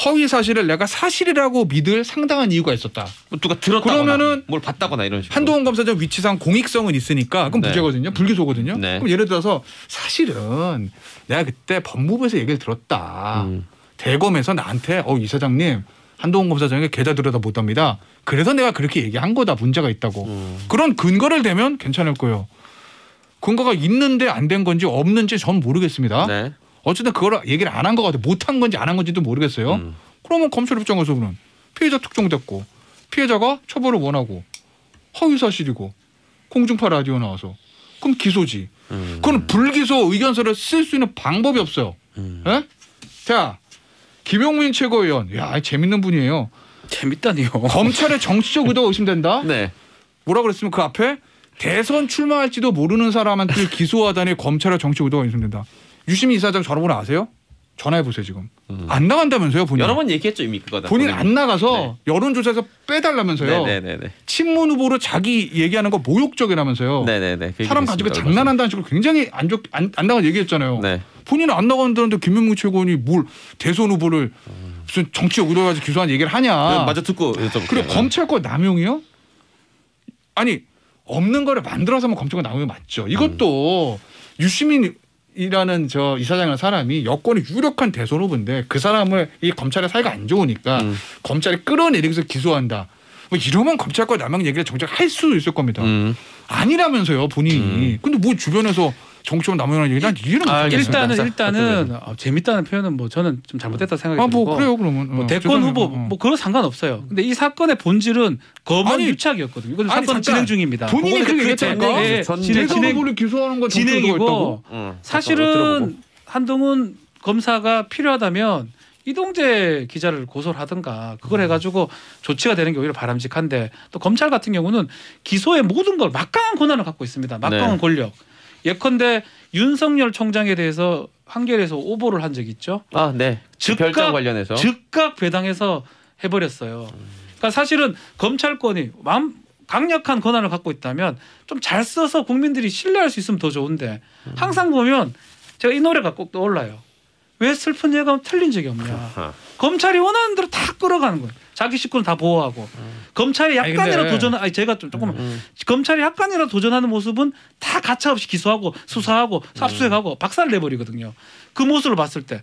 허위 사실을 내가 사실이라고 믿을 상당한 이유가 있었다. 누가 들었다거나 그러면은 뭘 봤다거나 이런 식으로. 한동훈 검사장 위치상 공익성은 있으니까 그럼 무죄거든요. 불기소거든요. 그럼 예를 들어서 사실은 내가 그때 법무부에서 얘기를 들었다. 대검에서 나한테 이 사장님 한동훈 검사장에게 계좌 들여다 못합니다. 그래서 내가 그렇게 얘기한 거다. 문제가 있다고. 그런 근거를 대면 괜찮을 거예요. 근거가 있는데 안 된 건지 없는지 전 모르겠습니다. 네. 어쨌든 그걸 얘기를 안 한 것 같아요. 못한 건지 안 한 건지도 모르겠어요. 그러면 검찰 입장에서는 피해자 특정됐고 피해자가 처벌을 원하고 허위사실이고 공중파 라디오 나와서 그럼 기소지. 그건 불기소 의견서를 쓸 수 있는 방법이 없어요. 예? 자, 김용민 최고위원, 야 재밌는 분이에요. 재밌다니요. 검찰의 정치적 의도가 의심된다. 네. 뭐라 그랬으면 그 앞에 대선 출마할지도 모르는 사람한테 기소하다니 검찰의 정치적 의도가 의심된다. 유시민 이사장 전화번호 아세요? 전화해 보세요 지금. 안 나간다면서요 본인. 여러 번 얘기했죠 이미 그거다. 본인 안 나가서 여론조사에서 빼달라면서요. 네네네. 친문 후보로 자기 얘기하는 거 모욕적이라면서요. 네네네. 사람 가지고 장난한다는 식으로 굉장히 안 나가 얘기했잖아요. 네. 본인은 안 나간다는데 김명무 최고원이 뭘 대선 후보를 무슨 정치적 의도 가지고 기소한 얘기를 하냐. 마저 듣고 여쭤볼게요. 그리고 검찰권 남용이요? 아니 없는 거를 만들어서 하면 검찰권 남용이 맞죠. 이것도 유시민이라는 저 이사장이라는 사람이 여권이 유력한 대선 후보인데 그 사람을 이 검찰의 사이가 안 좋으니까 검찰이 끌어내리기 위해서 기소한다. 뭐 이러면 검찰권 남용 얘기를 정작 할 수 있을 겁니다. 아니라면서요 본인이. 근데 뭐 주변에서 정치권 남용이라는 얘기 난 이해를 못하겠어요. 일단은 재밌다는 표현은 뭐 저는 좀 잘못됐다 생각이 들고. 뭐 그래요 그러면. 뭐 대권 후보 뭐 그런 상관없어요. 근데 이 사건의 본질은 검언 유착이었거든요. 이건 사건은 진행 중입니다. 본인이 그렇게 얘기했다니까. 네, 대선 후보를 기소하는 건 진행이고 사실은 한동훈 검사가 필요하다면 이동재 기자를 고소를 하든가 그걸 해가지고 조치가 되는 게 오히려 바람직한데 또 검찰 같은 경우는 기소의 모든 걸 막강한 권한을 갖고 있습니다. 막강한 권력. 예컨대 윤석열 총장에 대해서 한겨레에서 오보를 한 적이 있죠. 아, 네. 별장 관련해서 즉각 배당해서 해버렸어요. 그러니까 사실은 검찰권이 강력한 권한을 갖고 있다면 좀 잘 써서 국민들이 신뢰할 수 있으면 더 좋은데 항상 보면 제가 이 노래가 꼭 떠올라요. 왜 슬픈 예감 틀린 적이 없냐. 검찰이 원하는 대로 다 끌어가는 거예요. 자기 식구는 다 보호하고. 검찰이 약간이라도 도전하는 제가 좀 조금만 검찰이 약간이라도 도전하는 모습은 다 가차없이 기소하고 수사하고 압수수색하고 박살 내버리거든요. 그 모습을 봤을 때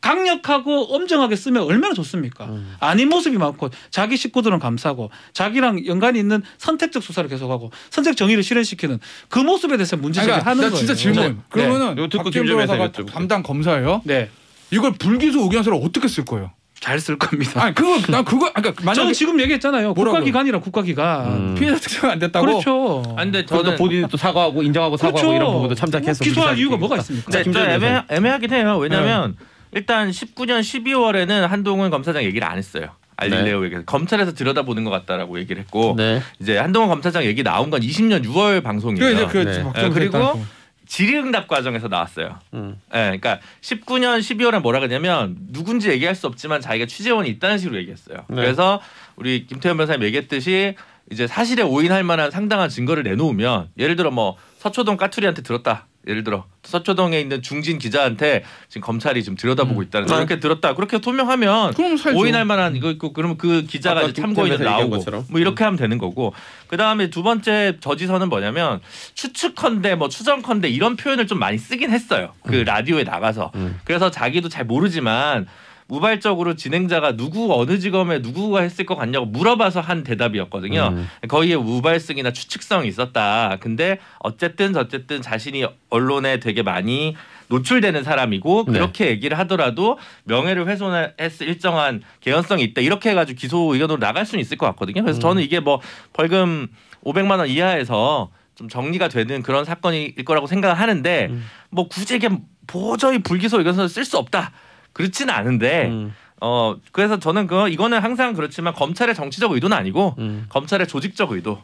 강력하고 엄정하게 쓰면 얼마나 좋습니까? 아닌 모습이 많고 자기 식구들은 감싸고 자기랑 연관이 있는 선택적 수사를 계속하고 선택 정의를 실현시키는 그 모습에 대해서 문제제기를 하는 거예요. 진짜 질문. 네. 그러면은 박지원 변호사가 담당 검사예요. 네. 이걸 불기소 의견서를 어떻게 쓸 거예요? 잘 쓸 겁니다. 아니 그러니까 만약에 저는 지금 얘기했잖아요. 국가기관이라 국가기관. 피해자 특정 안 됐다고. 그렇죠. 근데 저는 본인이 또 사과하고 인정하고 사과하고 그렇죠. 이런 부분도 참작해서 기소할 이유가 뭐가 있습니까? 네, 좀 애매하긴 해요. 왜냐하면 일단 19년 12월에는 한동훈 검사장 얘기를 안 했어요. 알릴레오 얘기. 검찰에서 들여다보는 것 같다라고 얘기를 했고 이제 한동훈 검사장 얘기 나온 건 20년 6월 방송이에요. 그리고 질의응답 과정에서 나왔어요. 그러니까 19년 12월에 뭐라 그러냐면 누군지 얘기할 수 없지만 자기가 취재원이 있다는 식으로 얘기했어요. 그래서 우리 김태현 변호사님 얘기했듯이 이제 사실에 오인할 만한 상당한 증거를 내놓으면 예를 들어 뭐 서초동 까투리한테 들었다. 예를 들어 서초동에 있는 중진 기자한테 지금 검찰이 지금 들여다보고 있다는 그렇게 들었다. 그렇게 소명하면 오인할 만한 이거 있고 그러면 그 기자가 이제 참고인으로 나오고 뭐 이렇게 하면 되는 거고. 그다음에 두 번째 저지선은 뭐냐면 추측컨대 뭐 추정컨대 이런 표현을 좀 많이 쓰긴 했어요. 그 라디오에 나가서. 그래서 자기도 잘 모르지만 우발적으로 진행자가 누구 어느 지검에 누구가 했을 것 같냐고 물어봐서 한 대답이었거든요. 거기에 우발성이나 추측성이 있었다. 근데 어쨌든 자신이 언론에 되게 많이 노출되는 사람이고 그렇게 얘기를 하더라도 명예를 훼손했을 일정한 개연성이 있다. 이렇게 해가지고 기소 의견으로 나갈 수는 있을 것 같거든요. 그래서 저는 이게 뭐 벌금 500만 원 이하에서 좀 정리가 되는 그런 사건일 거라고 생각을 하는데 뭐 굳이 이게 도저히 불기소 의견서를 쓸 수 없다. 그렇지는 않은데 그래서 저는 이거는 항상 그렇지만 검찰의 정치적 의도는 아니고 검찰의 조직적 의도.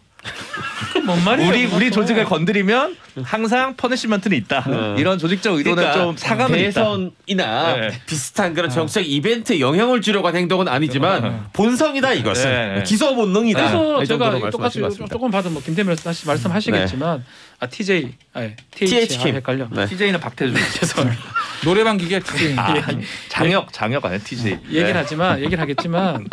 뭔 말이에요? 우리 조직을 건드리면 항상 퍼니시먼트는 있다. 이런 조직적 의도는 그러니까 좀 사감은 대선이나 비슷한 그런 정책 이벤트에 영향을 주려고 한 행동은 아니지만 본성이다 이것은 기소 본능이다. 그래서 제가 똑같이 조금 봐도 뭐 김대면 다시 말씀하시겠지만 TJ, TH 헷갈려. TJ는 박태준. 죄송합니다. 노래방 기계 TJ. 장혁 아니야 TJ. 얘기를 하겠지만.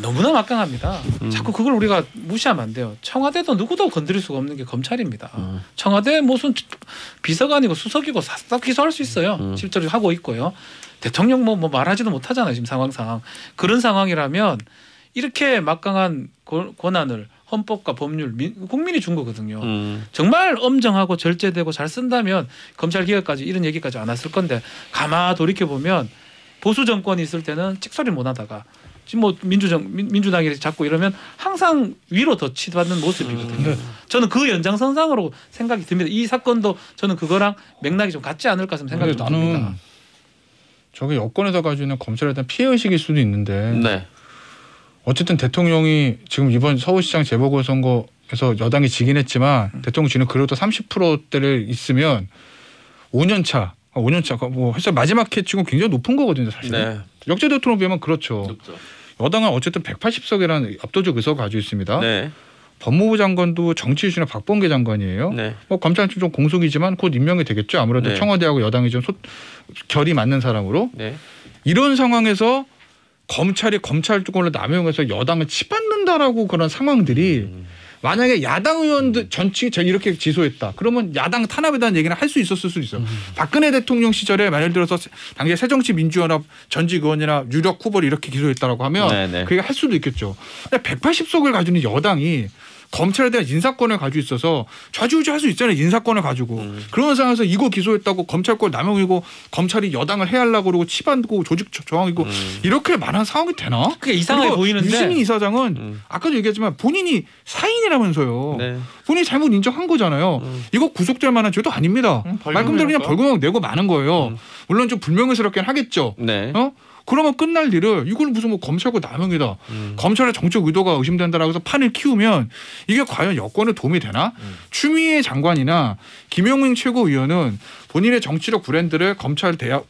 너무나 막강합니다. 자꾸 그걸 우리가 무시하면 안 돼요. 청와대도 누구도 건드릴 수가 없는 게 검찰입니다. 청와대 무슨 비서관이고 수석이고 싹 기소할 수 있어요. 실제로 하고 있고요. 대통령 뭐 말하지도 못하잖아요. 지금 상황상. 그런 상황이라면 이렇게 막강한 권한을 헌법과 법률, 국민이 준 거거든요. 정말 엄정하고 절제되고 잘 쓴다면 검찰개혁까지 이런 얘기까지 안 왔을 건데 가만 돌이켜보면 보수 정권이 있을 때는 찍소리 못 하다가 지금 뭐 민주당이 자꾸 이러면 항상 위로 더 치받는 모습이거든요. 저는 그 연장선상으로 생각이 듭니다. 이 사건도 저는 그거랑 맥락이 좀 같지 않을까 생각이 듭니다. 나는 저게 여권에서 가지고 있는 검찰에 대한 피해의식일 수도 있는데 네. 어쨌든 대통령이 지금 이번 서울시장 재보궐선거에서 여당이 지긴 했지만 대통령 지는 그래도 30%대를 있으면 5년차 뭐 해서 마지막 해치고 굉장히 높은 거거든요. 사실. 네. 역대 대통령 비하면 그렇죠. 높죠. 여당은 어쨌든 180석이라는 압도적 의석을 가지고 있습니다. 네. 법무부 장관도 정치 이슈는 박범계 장관이에요. 네. 뭐 검찰청 좀 공석이지만 곧 임명이 되겠죠. 아무래도 네. 청와대하고 여당이 좀 결이 맞는 사람으로. 네. 이런 상황에서 검찰이 검찰권을 남용해서 여당을 치받는다라고 그런 상황들이 만약에 야당 의원들 전체 이렇게 지소했다. 그러면 야당 탄압에 대한 얘기는 할 수 있었을 수도 있어요. 박근혜 대통령 시절에 만약 들어서 당시에 새정치민주연합 전직 의원이나 유력 후보를 이렇게 기소했다라고 하면 네네. 그게 할 수도 있겠죠. 근데 180석을 가지고 있는 여당이 검찰에 대한 인사권을 가지고 있어서 좌지우지할 수 있잖아요. 인사권을 가지고. 그런 상황에서 이거 기소했다고 검찰권 남용이고 검찰이 여당을 해하려고 그러고 치받고 조직 저항이고 이렇게 말하는 상황이 되나? 그게 이상하게 보이는데 유시민 이사장은 아까도 얘기했지만 본인이 사인이라면서요. 네. 본인이 잘못 인정한 거잖아요. 이거 구속될 만한 죄도 아닙니다. 말 그대로 그냥 벌금형 내고 마는 거예요. 물론 좀 불명예스럽긴 하겠죠. 네. 그러면 끝날 일을 이걸 무슨 뭐 검찰권 남용이다. 검찰의 정책 의도가 의심된다라고 해서 판을 키우면 이게 과연 여권에 도움이 되나? 추미애 장관이나 김용민 최고위원은 본인의 정치적 브랜드를 검찰 대학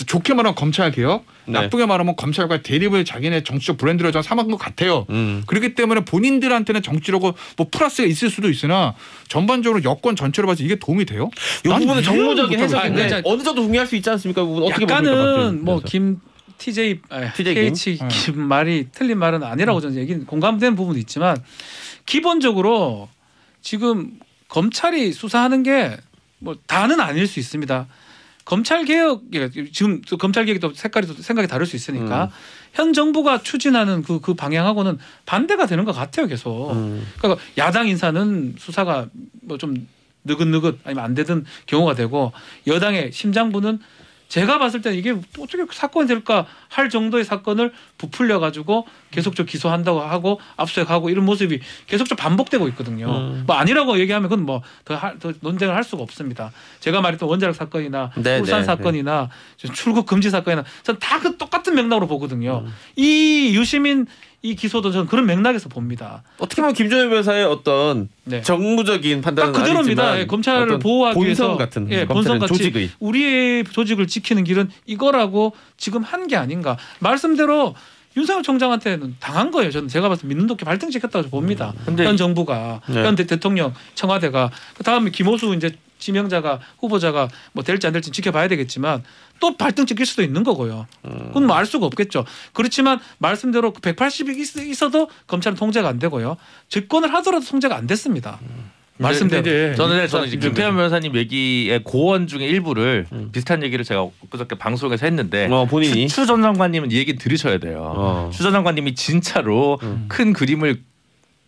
좋게 말하면 검찰 개혁, 네. 나쁘게 말하면 검찰과 대립을 자기네 정치적 브랜드로 삼은 것 같아요. 그렇기 때문에 본인들한테는 정치적으로 뭐 플러스가 있을 수도 있으나 전반적으로 여권 전체로 봐서 이게 도움이 돼요? 이 부분은 정무적인 이해를 못하겠어요. 해석인데 어느 정도 동의할 수 있지 않습니까? 어떻게 약간은 뭐 TJ TJ 김 말이 틀린 말은 아니라고 저는 얘기는 공감되는 부분도 있지만 기본적으로 지금 검찰이 수사하는 게 뭐 다는 아닐 수 있습니다. 검찰 개혁 지금 검찰 개혁도 생각이 다를 수 있으니까 현 정부가 추진하는 그 방향하고는 반대가 되는 것 같아요 계속. 그러니까 야당 인사는 수사가 뭐 좀 느긋느긋 아니면 안 되던 경우가 되고 여당의 심장부는 제가 봤을 때는 이게 어떻게 사건이 될까 할 정도의 사건을 부풀려 가지고 계속적으로 기소한다고 하고 압수수색하고 이런 모습이 계속적으로 반복되고 있거든요. 뭐 아니라고 얘기하면 그건 뭐 더 논쟁을 할 수가 없습니다. 제가 말했던 원자력 사건이나 울산 사건이나 출국 금지 사건이나 저는 다 그 똑같은 맥락으로 보거든요. 이 유시민 이 기소도 저는 그런 맥락에서 봅니다. 어떻게 보면 김종현 변호사의 어떤 네. 정무적인 판단은 딱 그대로입니다. 아니지만 검찰을 보호하기 위해서 본성 같은 본성 같이 조직의 우리의 조직을 지키는 길은 이거라고 지금 한 게 아닌가. 말씀대로 윤석열 총장한테는 당한 거예요. 저는 제가 봤을 때 믿는 도끼 발등찍혔다고 봅니다. 현 정부가 현 대통령 청와대가 그다음에 김호수 이제 지명자가 후보자가 뭐 될지 안 될지 지켜봐야 되겠지만 또 발등 찍힐 수도 있는 거고요. 그건 뭐 알 수가 없겠죠. 그렇지만 말씀대로 180이 있어도 검찰은 통제가 안 되고요. 집권을 하더라도 통제가 안 됐습니다. 말씀대로. 저는 이제 김태현 변호사님 얘기의 고언 중에 일부를 비슷한 얘기를 제가 그저께 방송에서 했는데 본인이 추 전 장관님은 이 얘기 들으셔야 돼요. 추 전 장관님이 진짜로 큰 그림을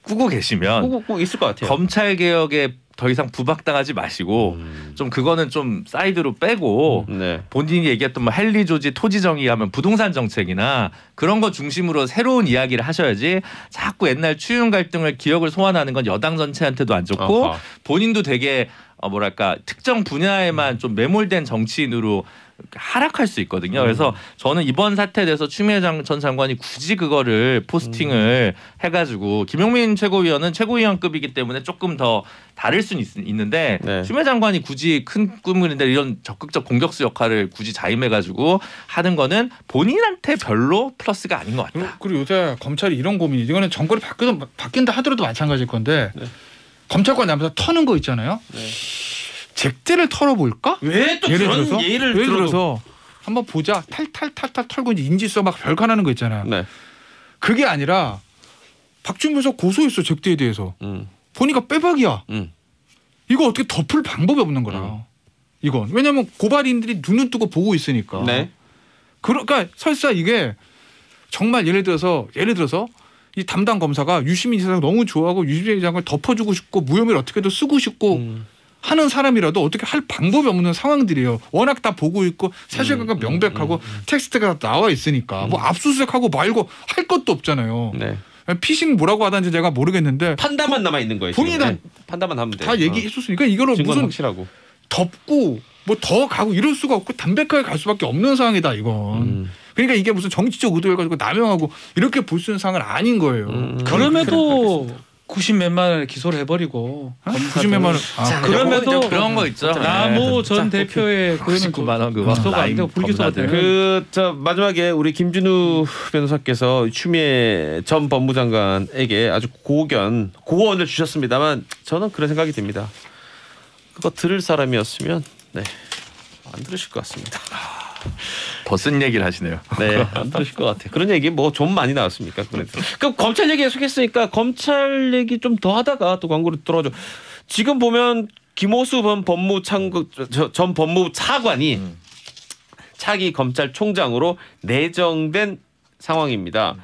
꾸고 계시면 꼭 있을 것 같아요. 검찰 개혁에 더 이상 부박당하지 마시고 좀 그거는 좀 사이드로 빼고 본인이 얘기했던 뭐 헨리 조지 토지 정의하면 부동산 정책이나 그런 거 중심으로 새로운 이야기를 하셔야지 자꾸 옛날 추윤 갈등을 기억을 소환하는 건 여당 전체한테도 안 좋고 본인도 되게 뭐랄까 특정 분야에만 좀 매몰된 정치인으로 하락할 수 있거든요. 그래서 저는 이번 사태에 대해서 추미애 전 장관이 굳이 그거를 포스팅을 해가지고 김용민 최고위원은 최고위원급이기 때문에 조금 더 다를 수는 있는데 추미애 장관이 굳이 큰 꿈을인데 이런 적극적 공격수 역할을 굳이 자임해가지고 하는 거는 본인한테 별로 플러스가 아닌 것 같다. 그리고 요새 검찰이 이런 고민이 이거는 정권이 바뀐다 하더라도 마찬가지일 건데 검찰권 남에서 터는 거 있잖아요. 잭대를 털어볼까? 왜 또 그런 예를 들어서 한번 보자. 탈탈 털고 이제 인지서 막 별관하는 거 있잖아요. 그게 아니라 박준규 변호사 고소했어. 잭대에 대해서. 보니까 빼박이야. 이거 어떻게 덮을 방법이 없는 거라. 이건. 왜냐하면 고발인들이 눈을 뜨고 보고 있으니까. 그러니까 설사 이게 정말 예를 들어서 이 담당 검사가 유시민 이사장 너무 좋아하고 유시민 이사장을 덮어주고 싶고 무혐의를 어떻게든 쓰고 싶고 하는 사람이라도 어떻게 할 방법이 없는 상황들이에요. 워낙 다 보고 있고 사실관계가 명백하고 텍스트가 나와 있으니까 뭐 압수수색하고 말고 할 것도 없잖아요. 네. 피싱 뭐라고 하든지 제가 모르겠는데 판단만 남아 있는 거예요. 본인이 다 판단만 하면 돼. 다 얘기했었으니까 이거를 무슨 확실하고. 덮고 뭐 더 가고 이럴 수가 없고 담백하게 갈 수밖에 없는 상황이다 이건. 그러니까 이게 무슨 정치적 의도를 가지고 남용하고 이렇게 볼 수 있는 상황은 아닌 거예요. 그럼에도 90몇만 원을 기소를 해버리고 90몇만 원. 그럼에도 그런 거 있죠. 나모 전 대표의 그거는 99만 원 그거 기소가 안 되고 불기소가 되는. 저 마지막에 우리 김준우 변호사께서 추미애 전 법무장관에게 아주 고언을 주셨습니다만 저는 그런 생각이 듭니다. 그거 들을 사람이었으면 안 들으실 것 같습니다. 더 쓴 얘기를 하시네요. 네, 안 들으실 것 같아요. 그런 얘기 뭐 좀 많이 나왔습니까? 그럼 검찰 얘기 계속했으니까 검찰 얘기 좀 더 하다가 또 광고로 들어줘. 지금 보면 김호수 전 법무부 차관이 차기 검찰총장으로 내정된 상황입니다.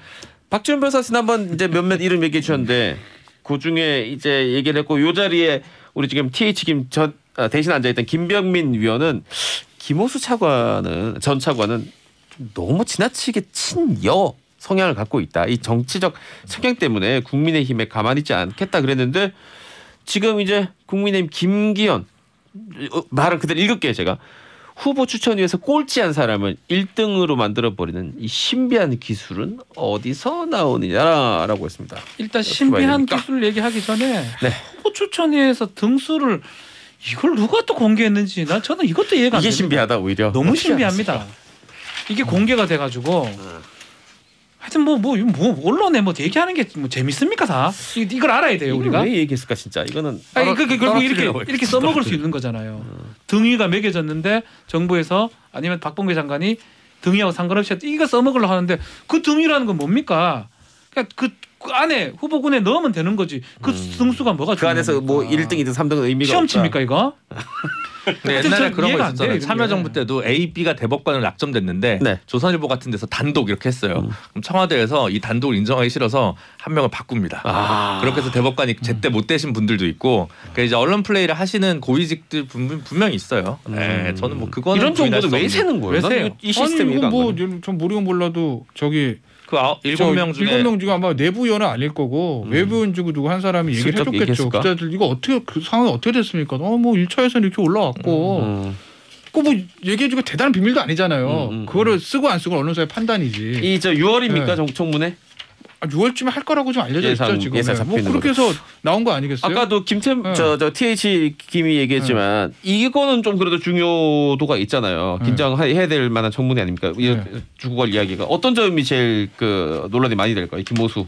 박지원 변호사 지난번 이제 몇몇 이름 얘기해 주셨는데 그 중에 이제 얘기를 했고 이 자리에 우리 지금 TH 대신 앉아있던 김병민 위원은 김호수 전 차관은 너무 지나치게 친여 성향을 갖고 있다. 이 정치적 성향 때문에 국민의힘에 가만히 있지 않겠다 그랬는데 지금 이제 국민의힘 김기현 말을 그대로 읽을게요. 제가. 후보 추천위에서 꼴찌한 사람을 1등으로 만들어버리는 이 신비한 기술은 어디서 나오느냐라고 했습니다. 일단 신비한 기술을 얘기하기 전에 후보 추천위에서 등수를 이걸 누가 또 공개했는지 저는 이것도 이해가 안 됩니다. 이게 신비하다 오히려. 너무 신비합니다. 이게 공개가 돼가지고 하여튼 뭐 언론에 뭐 얘기하는 게 뭐 재밌습니까 다? 이걸 알아야 돼요 우리가. 왜 얘기했을까 진짜 이거는. 결국 이렇게 써먹을 수 있는 거잖아요. 등위가 매겨졌는데 정부에서 아니면 박범계 장관이 등위하고 상관없이 이거 써먹으려고 하는데 그 등위라는 건 뭡니까? 그러니까 그 안에 후보군에 넣으면 되는 거지. 그 등수가 뭐가 그 안에서 중요합니까? 뭐 1등, 2등, 3등은 의미가 시험 없다. 칩니까 이거? 옛날에 그런 거 있었잖아요. 돼, 참여정부 때도 A, B가 대법관을 낙점됐는데 조선일보 같은 데서 단독 이렇게 했어요. 그럼 청와대에서 이 단독을 인정하기 싫어서 한 명을 바꿉니다. 그렇게 해서 대법관이 제때 못 되신 분들도 있고 그러니까 이제 언론 플레이를 하시는 고위직들 분명히 있어요. 저는 뭐 그거는 이런 정보는 왜 세는 거예요? 왜 세요? 이 시스템이 이거 전 모르긴 몰라도 저기 그 7명 중에 아마 내부 위원은 아닐 거고 외부 위원 중에 누구 한 사람이 얘기를 해줬겠죠. 기자들 이거 어떻게 그 상황이 어떻게 됐습니까? 뭐 1차에서는 이렇게 올라왔고 꼭 뭐 얘기해주고 대단한 비밀도 아니잖아요. 그거를 쓰고 안 쓰고 언론사의 판단이지. 이 저 6월입니까 청문회? 6월쯤에 할 거라고 좀 알려져 있죠 지금. 뭐 그렇게 해서 나온 거 아니겠어요? 아까도 저 TH 김이 얘기했지만 이거는 좀 그래도 중요도가 있잖아요. 긴장해야 될 만한 청문회 아닙니까? 주고 갈 이야기가 어떤 점이 제일 그 논란이 많이 될까요? 김호수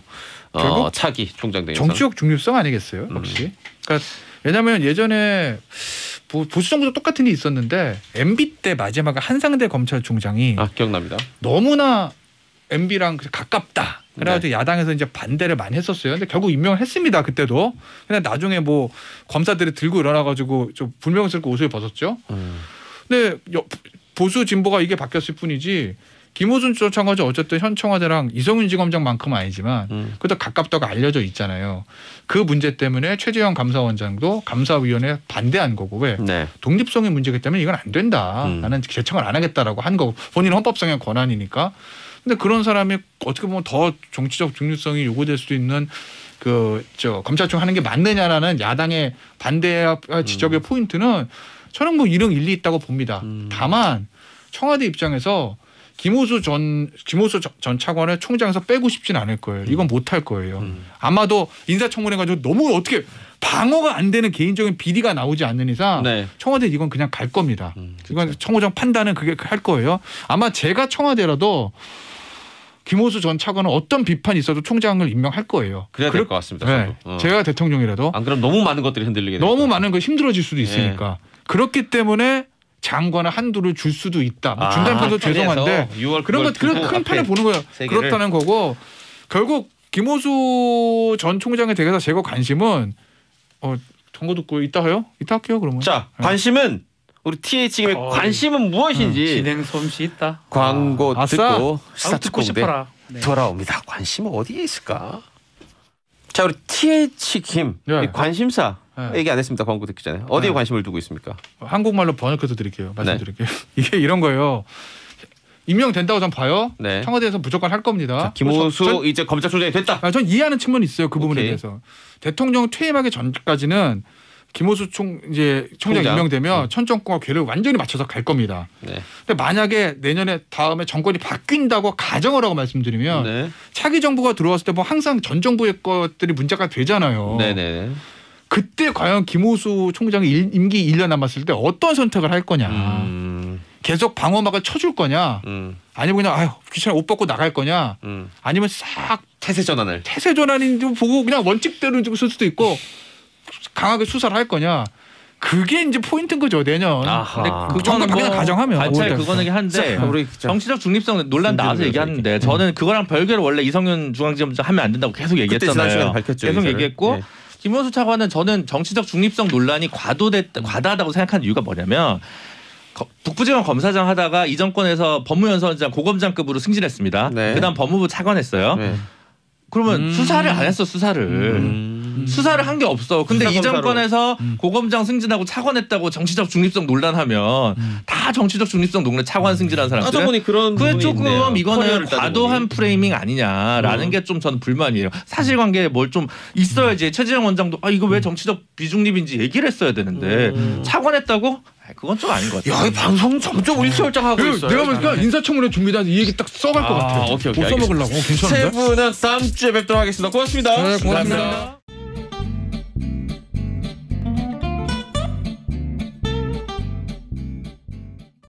차기 총장 등에서. 정치적 중립성 아니겠어요? 역시. 그러니까 왜냐하면 예전에 보수 정부도 똑같은 일이 있었는데 MB 때 마지막에 한상대 검찰총장이 기억납니다. 너무나 MB랑 가깝다. 그래가지고 야당에서 이제 반대를 많이 했었어요. 근데 결국 임명을 했습니다. 그때도. 근데 나중에 뭐 검사들이 들고 일어나가지고 좀 불명스럽게 옷을 벗었죠. 근데 보수 진보가 이게 바뀌었을 뿐이지 김호준 전 차관은 어쨌든 현 청와대랑 이성윤 지검장만큼은 아니지만 그래도 가깝다고 알려져 있잖아요. 그 문제 때문에 최재형 감사원장도 감사위원회에 반대한 거고 왜? 독립성의 문제이기 때문에 이건 안 된다. 나는 제청을 안 하겠다라고 한 거고 본인 헌법상의 권한이니까. 근데 그런 사람이 어떻게 보면 더 정치적 중립성이 요구될 수도 있는 검찰총 하는 게 맞느냐라는 야당의 반대 지적의 포인트는 저는 뭐 이런 일리 있다고 봅니다. 다만 청와대 입장에서 김호수 전 차관을 총장에서 빼고 싶지는 않을 거예요. 이건 못할 거예요. 아마도 인사청문회 가지고 너무 어떻게 방어가 안 되는 개인적인 비리가 나오지 않는 이상 청와대 이건 그냥 갈 겁니다. 이건 청구정 판단은 그게 할 거예요. 아마 제가 청와대라도 김호수 전 차관은 어떤 비판이 있어도 총장을 임명할 거예요. 그래야 될 것 같습니다. 제가 대통령이라도. 안 그럼 너무 많은 것들이 흔들리게 돼요. 너무 많은 거 힘들어질 수도 있으니까. 그렇기 때문에 장관을 한두를 줄 수도 있다. 뭐 준다는 편도 죄송한데 그런 거 큰 판을 보는 거예요. 그렇다는 거고 결국 김호수 전 총장에 대해서 제거 관심은 정보 듣고 이따 해요? 이따 할게요 그러면. 자 관심은 우리 TH팀의 관심은 무엇인지 진행 솜씨 있다. 광고 듣고 듣고 싶어라. 네. 돌아옵니다. 관심 어디에 있을까? 자 우리 TH 김 네. 관심사 네. 얘기 안 했습니다. 광고 듣기 전에 어디에 네. 관심을 두고 있습니까? 한국말로 번역해서 드릴게요. 말씀드릴게요. 이게 이런 거예요. 임명된다고 전 봐요. 네. 청와대에서 무조건 할 겁니다. 김호수 이제 검찰총장이 됐다. 전 이해하는 측면이 있어요. 그 부분에 오케이. 대해서. 대통령 퇴임하기 전까지는 김호수 총장 총장. 임명되면 전 정권과 궤를 완전히 맞춰서 갈 겁니다. 네. 근데 만약에 내년에 다음에 정권이 바뀐다고 가정을 하고 말씀드리면 네. 차기 정부가 들어왔을 때 뭐 항상 전 정부의 것들이 문제가 되잖아요. 네네. 그때 과연 김호수 총장이 임기 1년 남았을 때 어떤 선택을 할 거냐. 계속 방어막을 쳐줄 거냐. 아니면 그냥 아유 귀찮아 옷 벗고 나갈 거냐. 아니면 싹 태세 전환을. 태세 전환인지 보고 그냥 원칙대로 쓸 수도 있고 강하게 수사를 할 거냐. 그게 이제 포인트인 거죠 내년. 근데 그 정도 바뀌는 가정하면. 관찰 그거는 한데 우리 정치적 중립성 논란 나와서 얘기하는데 저는 그거랑 별개로 원래 이성윤 중앙지검장 하면 안 된다고 계속 그때 지난 시간에 얘기했잖아요. 밝혔죠. 계속 의사를. 얘기했고 네. 김호수 차관은 저는 정치적 중립성 논란이 과다하다고 생각하는 이유가 뭐냐면 북부지검 검사장 하다가 이 정권에서 법무연수원장 고검장급으로 승진했습니다. 네. 그다음 법무부 차관했어요. 네. 그러면 수사를 안 했어 수사를. 수사를 한 게 없어. 근데 이 수사검사로. 정권에서 고검장 승진하고 차관했다고 정치적 중립성 논란하면 다 정치적 중립성 논란 차관 승진한 사람들. 따져보니 그런 그게 부분이 조금 있네요. 이거는 커리어를 과도한 따져보니. 프레이밍 아니냐라는 게 좀 저는 불만이에요. 사실관계에 뭘 좀 있어야지. 최재형 원장도 이거 왜 정치적 비중립인지 얘기를 했어야 되는데 차관했다고? 그건 좀 아닌 것 같아요. 야, 이 방송 점점 일치월장하고 있어요. 내가 보니까 인사청문회 준비된 이 얘기 딱 써갈 것 같아. 오케이, 못 써먹으려고. 세 괜찮은데? 분은 다음 주에 뵙도록 하겠습니다. 고맙습니다. 네, 고맙습니다.